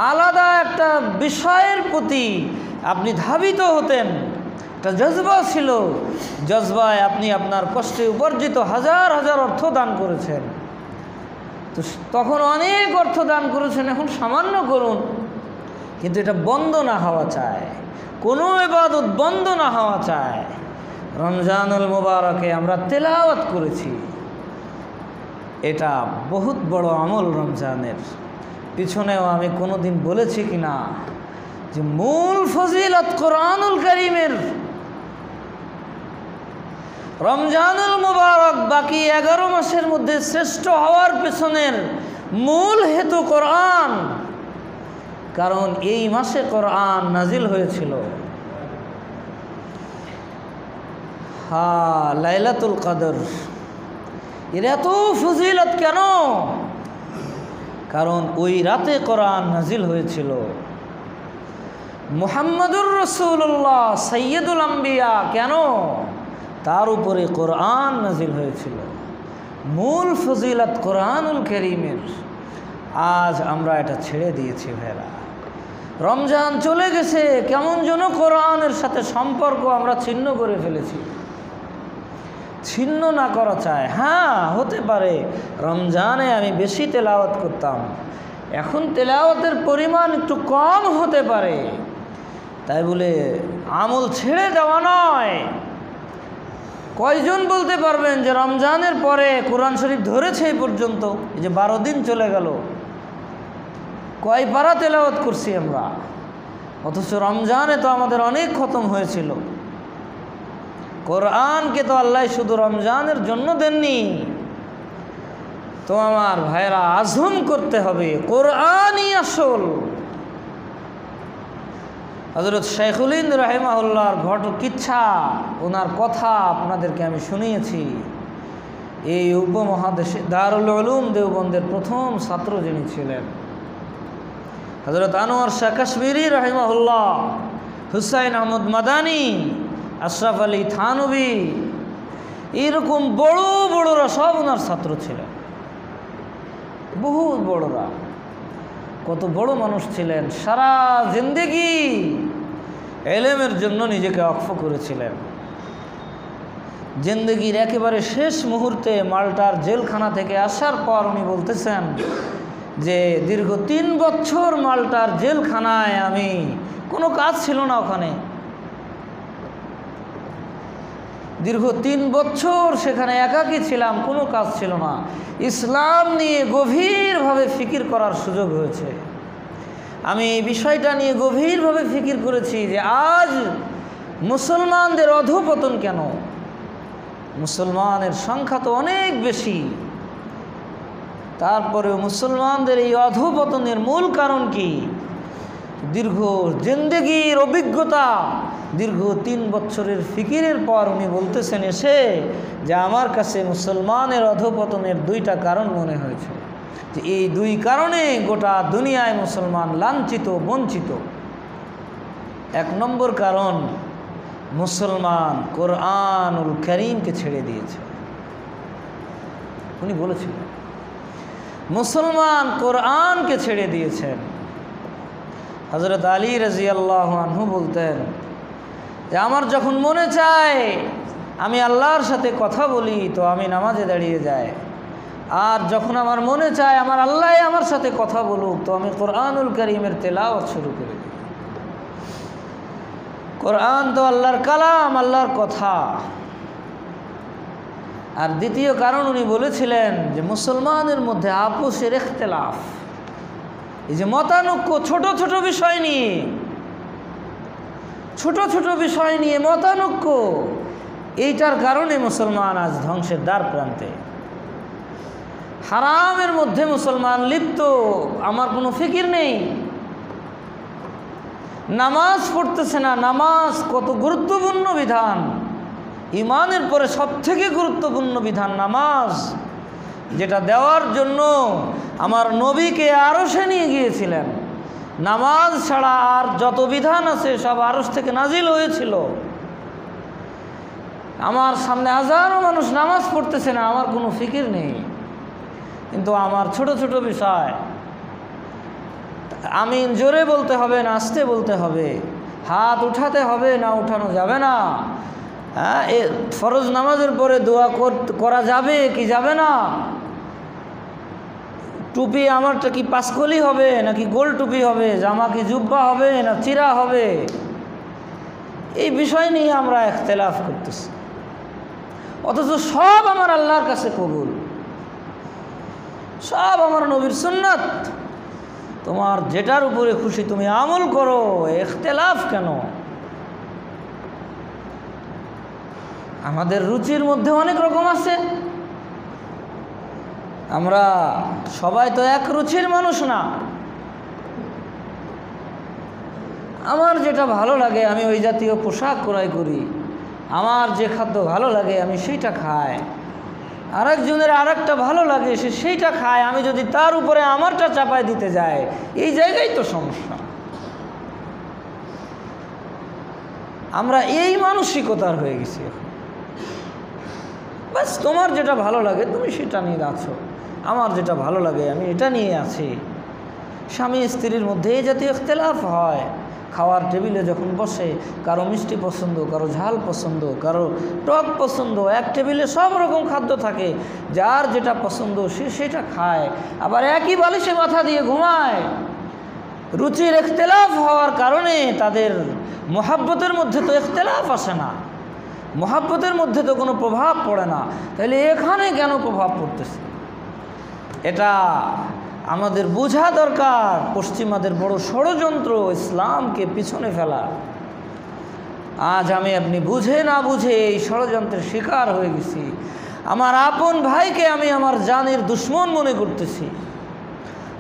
আলাদা একটা বিষয়ের প্রতি আপনি ধাবিত হতেন, একটা জজবা ছিল। জজবায় আপনি আপনার কষ্টে উপার্জিত হাজার হাজার অর্থ দান করেছেন। তো তখন অনেক অর্থ দান করেছেন, এখন সামান্য করুন, কিন্তু এটা বন্ধ না হওয়া চায়, কোনো ইবাদত বন্ধ না হওয়া চায়। রমজানুল মুবারকে আমরা তেলাওয়াত করেছি, এটা বহুত বড় আমল। রমজানের পিছনেও আমি কোনোদিন বলেছি কি না যে মূল ফজিলত কোরআনুল কারীমের। রমজানুল মুবারক বাকি 11 মাসের মধ্যে শ্রেষ্ঠ হওয়ার পেছনের মূল হেতু কোরআন, কারণ এই মাসে কোরআন নাজিল হয়েছিল। লাইলাতুল কদর, এর এত ফজিলত কেন? কারণ ওই রাতে কোরআন নাজিল হয়েছিল। মুহাম্মাদুর রাসূলুল্লাহ সাইয়্যিদুল আম্বিয়া, কেন? তার উপরে কোরআন নাজিল হয়েছিল। মূল ফজিলত কোরআনুল কারীমের। আজ আমরা এটা ছেড়ে দিয়েছি ভাইরা। রমজান চলে গেছে, কেমন যেন কোরআনের সাথে সম্পর্ক আমরা ছিন্ন করে ফেলেছি। ছিন্ন না করা চায়। হ্যাঁ, হতে পারে রমজানে আমি বেশি তেলাওয়াত করতাম, এখন তেলাওয়াতের পরিমাণ একটু কম হতে পারে, তাই বলে আমল ছেড়ে দেওয়া নয়। কয়জন বলতে পারবেন যে রমজানের পরে কোরআন শরীফ ধরেছে এই পর্যন্ত? এই যে 12 দিন চলে গেল, কয় পারা তেলাওয়াত করছি আমরা, অথচ রমজানে তো আমাদের অনেক খতম হয়েছিল। কোরআনকে তো আল্লাহ শুধু রমজানের জন্য দেননি। তো আমার ভাইরা, আজম করতে হবে কোরআনই আসল। হযরত শাইখুল হিন্দ রাহিমাহুল্লাহর কিচ্ছা, ওনার কথা আপনাদেরকে আমি শুনিয়েছি। এই উপমহাদেশে দারুল উলুম দেওবন্দের প্রথম ছাত্র যিনি ছিলেন, হযরত আনোয়ার শাহ কাশ্মীরি রাহিমাহুল্লাহ, হুসাইন আহমদ মাদানী, আশরাফ আলী থানভী, এরকম বড় বড়রা সব ওনার ছাত্র ছিলেন। বহুত বড়রা, কত বড় মানুষ ছিলেন, সারা জিন্দেগি এলেমের জন্য নিজেকে ওয়াকফ করেছিলেন। জিন্দেগির একেবারে শেষ মুহূর্তে মাল্টার জেলখানা থেকে আসার পর উনি বলতেছেন যে দীর্ঘ 3 বছর মাল্টার জেলখানায় আমি, কোনো কাজ ছিল না ওখানে, দীর্ঘ 3 বছর সেখানে একাকী ছিলাম, কোনো কাজ ছিল না। ইসলাম নিয়ে গভীরভাবে ফিকির করার সুযোগ হয়েছে। আমি এই বিষয়টা নিয়ে গভীরভাবে ফিকির করেছি যে আজ মুসলমানদের অধঃপতন কেন? মুসলমানের সংখ্যা তো অনেক বেশি, তারপরেও মুসলমানদের এই অধঃপতনের মূল কারণ কি? দীর্ঘ জিন্দেগির অভিজ্ঞতা, দীর্ঘ 3 বছরের ফিকিরের পর উনি বলতেছেন এসে যে আমার কাছে মুসলমানের অধঃপতনের 2টা কারণ মনে হয়েছে, যে এই 2 কারণে গোটা দুনিয়ায় মুসলমান লাঞ্ছিত, বঞ্চিত। 1 নম্বর কারণ, মুসলমান কোরআনুল কারীমকে ছেড়ে দিয়েছে। উনি বলেছিলেন মুসলমান কোরআনকে ছেড়ে দিয়েছেন। হযরত আলী রাদিয়াল্লাহু আনহু বলতেন যে আমার যখন মনে চায় আমি আল্লাহর সাথে কথা বলি তো আমি নামাজে দাঁড়িয়ে যাই, আর যখন আমার মনে চায় আমার আল্লাহ আমার সাথে কথা বলুক তো আমি কোরআনুল কারীমের তেলাওয়াত শুরু করে দিই। কোরআন তো আল্লাহর কালাম, আল্লাহর কথা। আর দ্বিতীয় কারণ উনি বলেছিলেন যে মুসলমানের মধ্যে আপোষের ইখতিলাফ, এই যে মতানৈক্য, ছোট ছোট বিষয় নিয়ে মতানৈক্য, এইটার কারণে মুসলমান আজ ধ্বংসের দ্বার প্রান্তে। হারামের মধ্যে মুসলমান লিপ্ত, আমার কোনো ফিকির নেই, নামাজ পড়তেছে না। নামাজ কত গুরুত্বপূর্ণ বিধান, ইমানের পরে সবথেকে গুরুত্বপূর্ণ বিধান নামাজ, যেটা দেওয়ার জন্য আমার নবীকে আরশে নিয়ে গিয়েছিলেন। নামাজ ছাড়া আর যত বিধান আছে সব আরশ থেকে নাজিল হয়েছিল। আমার সামনে হাজারো মানুষ নামাজ পড়তেছে না, আমার কোনো ফিকির নেই, কিন্তু আমার ছোট ছোট বিষয় আমিন জোরে বলতে হবে না আস্তে বলতে হবে, হাত উঠাতে হবে না উঠানো যাবে না, হ্যাঁ ফরজ নামাজের পরে দোয়া করা যাবে কি যাবে না, টুপি আমারটা কি পাঁচকলি হবে নাকি গোল টুপি হবে, জামা কি জুব্বা হবে না চিরা হবে, এই বিষয় নিয়ে আমরা ইখতিলাফ করতেছি। অথচ সব আমার আল্লাহর কাছে কবুল, সব আমার নবীর সুন্নাত। তোমার যেটার উপরে খুশি তুমি আমল করো, ইখতিলাফ কেন? আমাদের রুচির মধ্যে অনেক রকম আছে, আমরা সবাই তো এক রুচির মানুষ না। আমার যেটা ভালো লাগে আমি ওই জাতীয় পোশাক ক্রয় করি, আমার যে খাদ্য ভালো লাগে আমি সেইটা খাই, আরেকজনের আরেকটা ভালো লাগে সে সেইটা খায়, আমি যদি তার উপরে আমারটা চাপায় দিতে যাই, এই জায়গায় তো সমস্যা। আমরা এই মানসিকতার হয়ে গেছি এখন। বাস তোমার যেটা ভালো লাগে তুমি সেটা নিয়ে আছো, আমার যেটা ভালো লাগে আমি এটা নিয়ে আছি। স্বামী স্ত্রীর মধ্যে এই জাতীয় ইখতিলাফ হয়। খাওয়ার টেবিলে যখন বসে, কারো মিষ্টি পছন্দ, কারো ঝাল পছন্দ, কারো টক পছন্দ, এক টেবিলে সব রকম খাদ্য থাকে, যার যেটা পছন্দ সে সেটা খায়, আবার একই বালিশে মাথা দিয়ে ঘুমায়। রুচির ইখতিলাফ হওয়ার কারণে তাদের মহাব্বতের মধ্যে তো ইখতিলাফ আসে না, মহাব্বতের মধ্যে তো কোনো প্রভাব পড়ে না, তাহলে এখানে কেন প্রভাব পড়তেছে? এটা আমাদের বোঝা দরকার। পশ্চিমাদের বড় ষড়যন্ত্র ইসলামকে পিছনে ফেলা। আজ আমি আপনি বুঝে না বুঝে এই ষড়যন্ত্রের শিকার হয়ে গেছি। আমার আপন ভাইকে আমি আমার জানের দুশ্মন মনে করতেছি।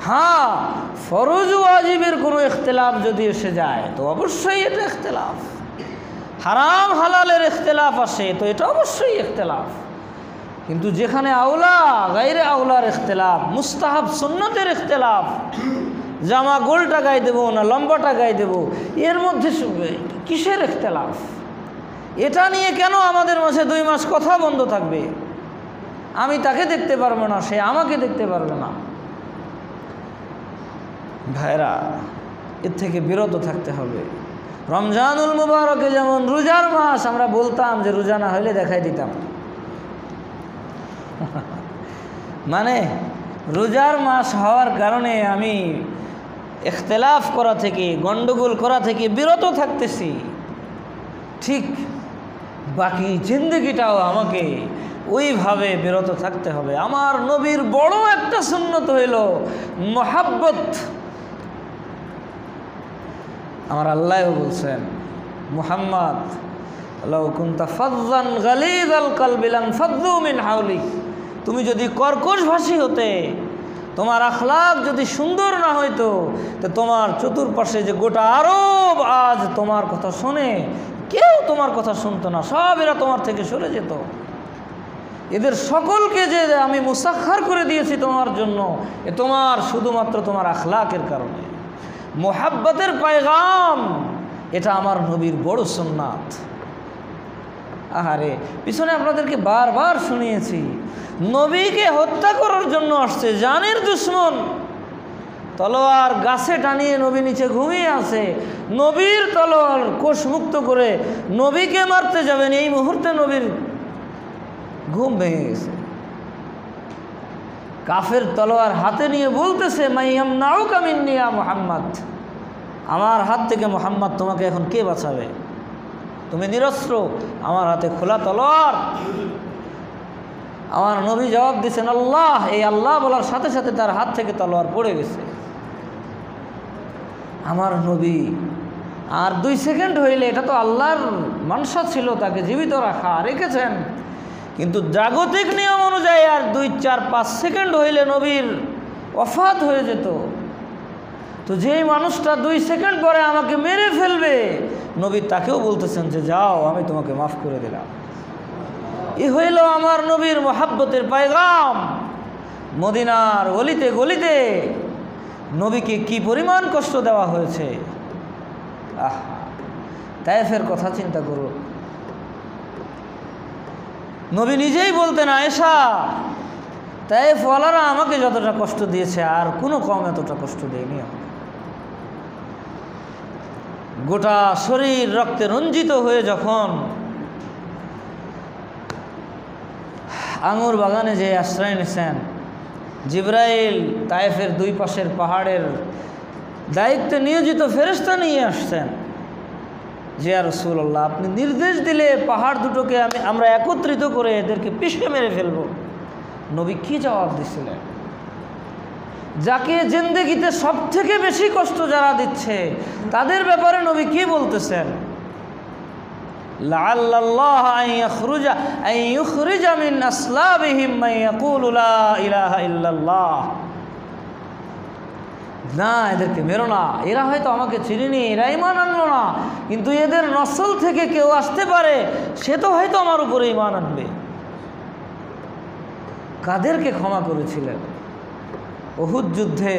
হ্যাঁ, ফরজ ওয়াজিবের কোনো ইখতিলাফ যদি এসে যায় তো অবশ্যই এটা ইখতিলাফ। হারাম হালালের ইখতিলাফ আসে তো এটা অবশ্যই ইখতিলাফ। কিন্তু যেখানে আওলা গায়রে আওলার ইখতিলাফ, মুস্তাহাব সুন্নতের ইখতিলাফ, জামা গোলটা গায়ে দেবো না লম্বাটা গায়ে দেবো, এর মধ্যে কিসের ইখতিলাফ? এটা নিয়ে কেন আমাদের মাঝে 2 মাস কথা বন্ধ থাকবে? আমি তাকে দেখতে পারবো না, সে আমাকে দেখতে পারবে না। ভাইরা, এর থেকে বিরত থাকতে হবে। রমজানুল মুবারকে যেমন রোজার মাস, আমরা বলতাম যে রোজা না হলে দেখাই দিতাম, মানে রোজার মাস হওয়ার কারণে আমি ইখতিলাফ করা থেকে, গণ্ডগোল করা থেকে বিরত থাকতেছি। ঠিক বাকি জিন্দগিটাও আমাকে ওইভাবে বিরত থাকতে হবে। আমার নবীর বড় একটা সুন্নত হইল মহাব্বত। আমার আল্লাহও বলছেন, মুহাম্মদ লাউ কুনতা ফাযযান গালিযাল কলবি লানফাদ্দু মিন হাওলিক, তুমি যদি কর্কশভাষী হতে, তোমার আখলাক যদি সুন্দর না হইতো, তো তোমার চতুর্পাশে যে গোটা আরব আজ তোমার কথা শুনে কেউ তোমার কথা শুনতো না, সব এরা তোমার থেকে সরে যেত। এদের সকলকে যে আমি মুসাখখার করে দিয়েছি তোমার জন্য, এ তোমার শুধুমাত্র তোমার আখলাকের কারণে। মুহাব্বতের পায়গাম, এটা আমার নবীর বড় সুন্নাত। আহারে, পিছনে আপনাদেরকে বারবার শুনিয়েছি, নবীকে হত্যা করার জন্য আসছে জানের দুশ্মন, তলোয়ার গাছে টানিয়ে নবী নিচে ঘুমিয়ে আছে, নবীর তলোয়ার কোষমুক্ত করে নবীকে মারতে যাবেন, এই মুহূর্তে নবীর ঘুম ভেঙে গেছে। কাফের তলোয়ার হাতে নিয়ে বলতেছে, মাইয়াম নাউকা মিন্নি ইয়া মুহাম্মদ, আমার হাত থেকে মুহাম্মদ তোমাকে এখন কে বাঁচাবে? তুমি নিরস্ত্র, আমার হাতে খোলা তলোয়ার। আমার নবী জবাব দিয়েছেন আল্লাহ। এই আল্লাহ বলার সাথে সাথে তার হাত থেকে তলোয়ার পড়ে গেছে। আমার নবী আর 2 সেকেন্ড হইলে, এটা তো আল্লাহর মানসা ছিল তাকে জীবিত রাখা, রেখেছেন, কিন্তু জাগতিক নিয়ম অনুযায়ী আর 2, 4, 5 সেকেন্ড হইলে নবীর ওফাত হয়ে যেত। তো যেই মানুষটা 2 সেকেন্ড পরে আমাকে মেরে ফেলবে, নবী তাকেও বলতেছেন যে যাও, আমি তোমাকে মাফ করে দিলাম। এ হইল আমার নবীর মুহাব্বতের পায়গাম। মদিনার গলিতে গলিতে নবীকে কি পরিমাণ কষ্ট দেওয়া হয়েছে। তায়েফের কথা চিন্তা করো। নবী নিজেই বলতেন, আয়েশা, তায়েফওয়ালারা আমাকে যতটা কষ্ট দিয়েছে আর কোনো কম এতটা কষ্ট দেয়নি। গোটা শরীর রক্তে রঞ্জিত হয়ে যখন আঙুর বাগানে যে আশ্রয় নিয়েছেন, জিবরাইল তায়েফের দুই পাশের পাহাড়ের দায়িত্বে নিয়োজিত ফেরেশতা নিয়ে আসছেন, যে ইয়া রাসূলুল্লাহ, আপনি নির্দেশ দিলে পাহাড় দুটোকে আমরা একত্রিত করে এদেরকে পিষে মেরে ফেলব। নবী কি জবাব দিছিলেন? যাকে জিন্দেগিতে সব থেকে বেশি কষ্ট যারা দিচ্ছে তাদের ব্যাপারে নবী কি বলতেছেন? লাআল্লাল্লাহ আন ইখরিজা মিন আসলাবিহিম মান ইয়াকুলু লা ইলাহা ইল্লাল্লাহ। না, এদেরকে মেরো না, এরা হয়তো আমাকে চিনেনি, এরা ঈমান আনলো না, কিন্তু এদের নসল থেকে কেউ আসতে পারে, সে তো হয়তো আমার উপরে ঈমান আনবে। কাদেরকে ক্ষমা করেছিলেন? উহুদ যুদ্ধে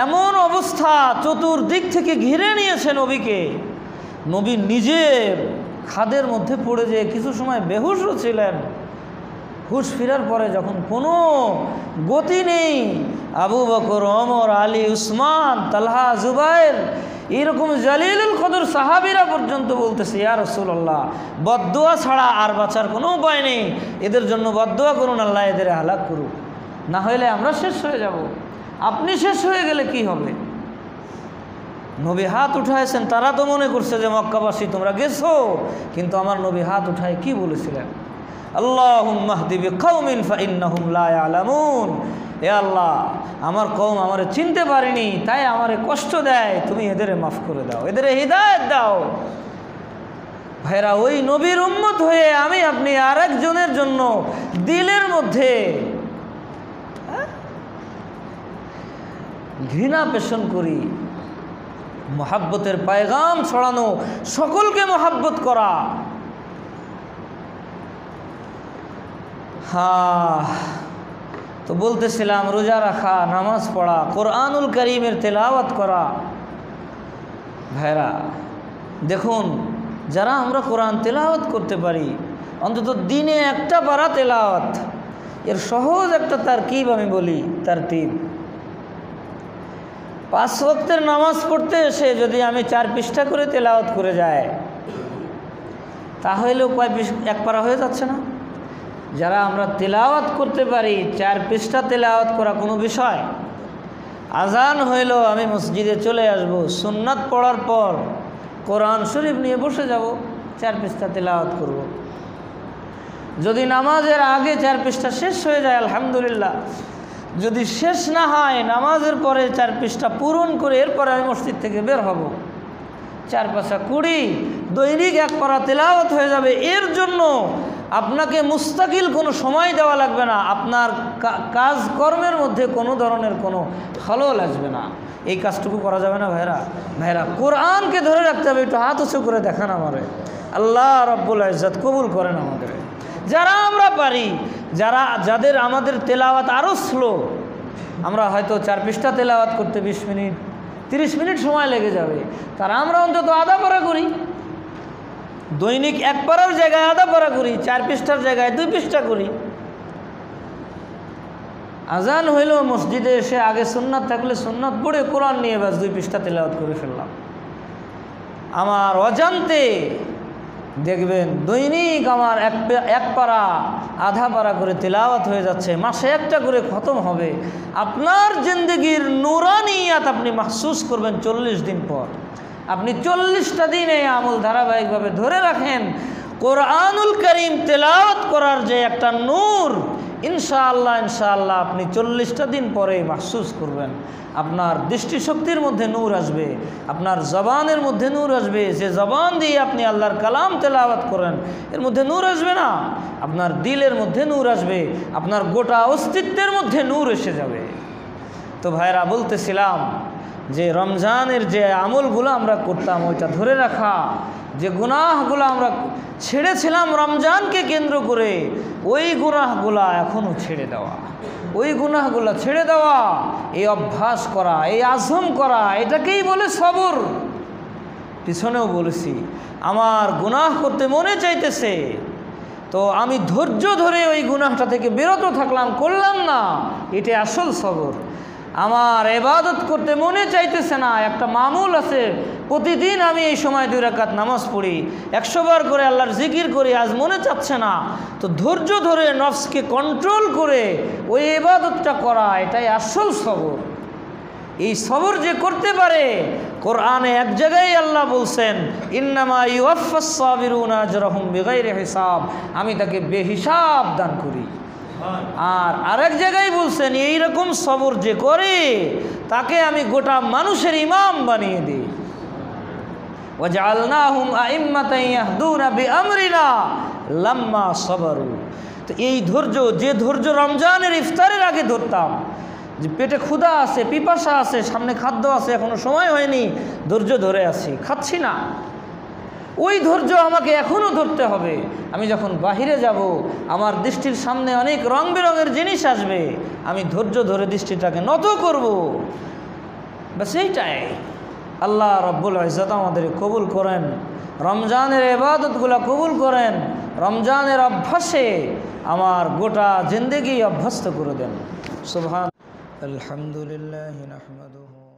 এমন অবস্থা, চতুর্দিক থেকে ঘিরে নিয়েছে নবীকে। নবী নিজে খাদের মধ্যে পড়ে যেয়ে কিছু সময় বেহুশও ছিলেন। হুশ ফিরার পরে যখন কোনো গতি নেই, আবু বকর, ওমর, আলী, উসমান, তালহা, জুবাইর, এরকম জালিলুল কদর সাহাবীরা পর্যন্ত বলতেছে, ইয়া রাসূলুল্লাহ, বদদুয়া ছাড়া আর বাঁচার কোনো উপায় নেই, এদের জন্য বদদুয়া করুন, আল্লাহ এদের হালাক করুক, না হলে আমরা শেষ হয়ে যাব। আপনি শেষ হয়ে গেলে কি হবে? নবী হাত উঠাইছেন, তারা তো মনে করছে যে মক্কাবাসী তোমরা গেছো, কিন্তু আমার নবী হাত উঠায় কি বলেছিলেন? আল্লাহুম্মা হদি বিকওমিন ফাইন্নাহুম লা ইয়ালামুন। হে আল্লাহ, আমার কওম আমারে চিনতে পারেনি, তাই আমারে কষ্ট দেয়, তুমি এদের মাফ করে দাও, এদের হিদায়াত দাও। ভাইরা, ওই নবীর উম্মত হয়ে আমি আপনি আরেকজনের জন্য দিলের মধ্যে ঘৃণা পোষণ করি, মহাব্বতের পায়গাম ছড়ানো, সকলকে মহাব্বত করা। তো বলতেছিলাম, রোজা রাখা, নামাজ পড়া, কোরআনুল কারীমের তেলাওয়াত করা। ভাইরা দেখুন, যারা আমরা কোরআন তেলাওয়াত করতে পারি, অন্তত দিনে একটা পারা তেলাওয়াত, এর সহজ একটা তারকিব আমি বলি, তারতিব। 5 ওয়াক্তের নামাজ পড়তে এসে যদি আমি 4 পৃষ্ঠা করে তেলাওয়াত করে যাই, তাহলেও এক পারা হয়ে যাচ্ছে না? যারা আমরা তেলাওয়াত করতে পারি, 4 পৃষ্ঠা তেলাওয়াত করা কোনো বিষয়। আজান হইল, আমি মসজিদে চলে আসব, সুন্নাত পড়ার পর কোরআন শরীফ নিয়ে বসে যাব, 4 পৃষ্ঠা তেলাওয়াত করব। যদি নামাজের আগে 4 পৃষ্ঠা শেষ হয়ে যায় আলহামদুলিল্লাহ, যদি শেষ না হয় নামাজের পরে 4 পৃষ্ঠা পূরণ করে এরপরে আমি মসজিদ থেকে বের হব, 4 পাশা 20 দৈনিক 1 পারা তেলাওয়াত হয়ে যাবে। এর জন্য আপনাকে মুস্তাকিল কোনো সময় দেওয়া লাগবে না, আপনার কাজ কর্মের মধ্যে কোনো ধরনের কোনো খলল আসবে না। এই কাজটুকু করা যাবে না ভাইরা? ভাইরা, কোরআনকে ধরে রাখতে হবে। একটু হাত উঁচু করে দেখান আমারে, আল্লাহ রাব্বুল ইজ্জত কবুল করেন আমাদের। যারা আমরা পারি, যাদের আমাদের তেলাওয়াত আরও স্লো, আমরা হয়তো 4 পৃষ্ঠা তেলাওয়াত করতে 20 মিনিট 30 মিনিট সময় লেগে যাবে, তারা আমরা অন্তত আধা পারা করি। দৈনিক 1 পারার জায়গায় আধা পারা করি, 4 পৃষ্ঠার জায়গায় 2 পৃষ্ঠা করি। আজান হইল, মসজিদে এসে আগে সুন্নাত থাকলে সুন্নাত পড়ে কোরআন নিয়ে বাস 2 পৃষ্ঠা তেলাওয়াত করে ফেললাম। আমার অজান্তে দেখবেন দৈনিক আমার 1 পারা আধা পারা করে তেলাওয়াত হয়ে যাচ্ছে, মাসে 1টা করে খতম হবে। আপনার জিন্দেগির নুরানিয়াত আপনি মাহসুস করবেন 40 দিন পর। আপনি 40টা দিনে আমল ধারাবাহিকভাবে ধরে রাখেন, কোরআনুল কারীম তেলাওয়াত করার যে একটা নূর, ইনশাআল্লাহ ইনশাআল্লাহ আপনি 40টা দিন পরে মাহসুস করবেন। আপনার দৃষ্টিশক্তির মধ্যে নূর আসবে, আপনার জবানের মধ্যে নূর আসবে। যে জবান দিয়ে আপনি আল্লাহর কালাম তেলাওয়াত করেন, এর মধ্যে নূর আসবে না? আপনার দিলের মধ্যে নূর আসবে, আপনার গোটা অস্তিত্বের মধ্যে নূর এসে যাবে। তো ভাইরা, বলতেছিলাম যে রমজানের যে আমলগুলো আমরা করতাম ওইটা ধরে রাখা, যে গুনাহগুলো আমরা ছেড়েছিলাম রমজানকে কেন্দ্র করে, ওই গুনাহগুলা এখনও ছেড়ে দেওয়া। ওই গুনাহগুলো ছেড়ে দেওয়া, এই অভ্যাস করা, এই আজম করা, এটাকেই বলে সবর। পিছনেও বলেছি, আমার গুনাহ করতে মনে চাইতেছে, তো আমি ধৈর্য ধরে ওই গুনাহটা থেকে বিরত থাকলাম, করলাম না, এটা আসল সবর। আমার ইবাদত করতে মনে চাইতেছে না, একটা মামুল আছে, প্রতিদিন আমি এই সময় 2 রাকাত নামাজ পড়ি, 100 বার করে আল্লাহর জিকির করি, আজ মনে চাচ্ছে না, তো ধৈর্য ধরে নফসকে কন্ট্রোল করে ওই ইবাদতটা করা, এটাই আসল সবর। এই সবর যে করতে পারে, কোরআনে এক জায়গায় আল্লাহ বলছেন, ইন্নামা ইউওয়াফাস সাবিরুনা আজরাহুম বিগাইরি হিসাব, আমি তাকে বেহিসাব দান করি। আর আরেক জায়গায় বলছেন, এইরকম সবর যে করে তাকে আমি গোটা মানুষের ইমাম বানিয়ে দিই। ওয়াজআলনাহুম আইম্মাতান ইয়াহদুনা বিআমরিনা লাম্মা সাবারু। তো এই ধৈর্য, যে ধৈর্য রমজানের ইফতারের আগে ধরতাম, যে পেটে ক্ষুধা আছে, পিপাসা আছে, সামনে খাদ্য আছে, এখনো সময় হয়নি, ধৈর্য ধরে আছি, খাচ্ছি না, ওই ধৈর্য আমাকে এখনও ধরতে হবে। আমি যখন বাহিরে যাব, আমার দৃষ্টির সামনে অনেক রং বেরঙের জিনিস আসবে, আমি ধৈর্য ধরে দৃষ্টিটাকে নত করব। ব্যাস এইটাই। আল্লাহ রাব্বুল ইজ্জত আমাদের কবুল করেন, রমজানের ইবাদতগুলো কবুল করেন, রমজানের অভ্যাসে আমার গোটা জিন্দেগি অভ্যস্ত করে দেন। সুবহান আলহামদুলিল্লাহি নাহমাদুহু।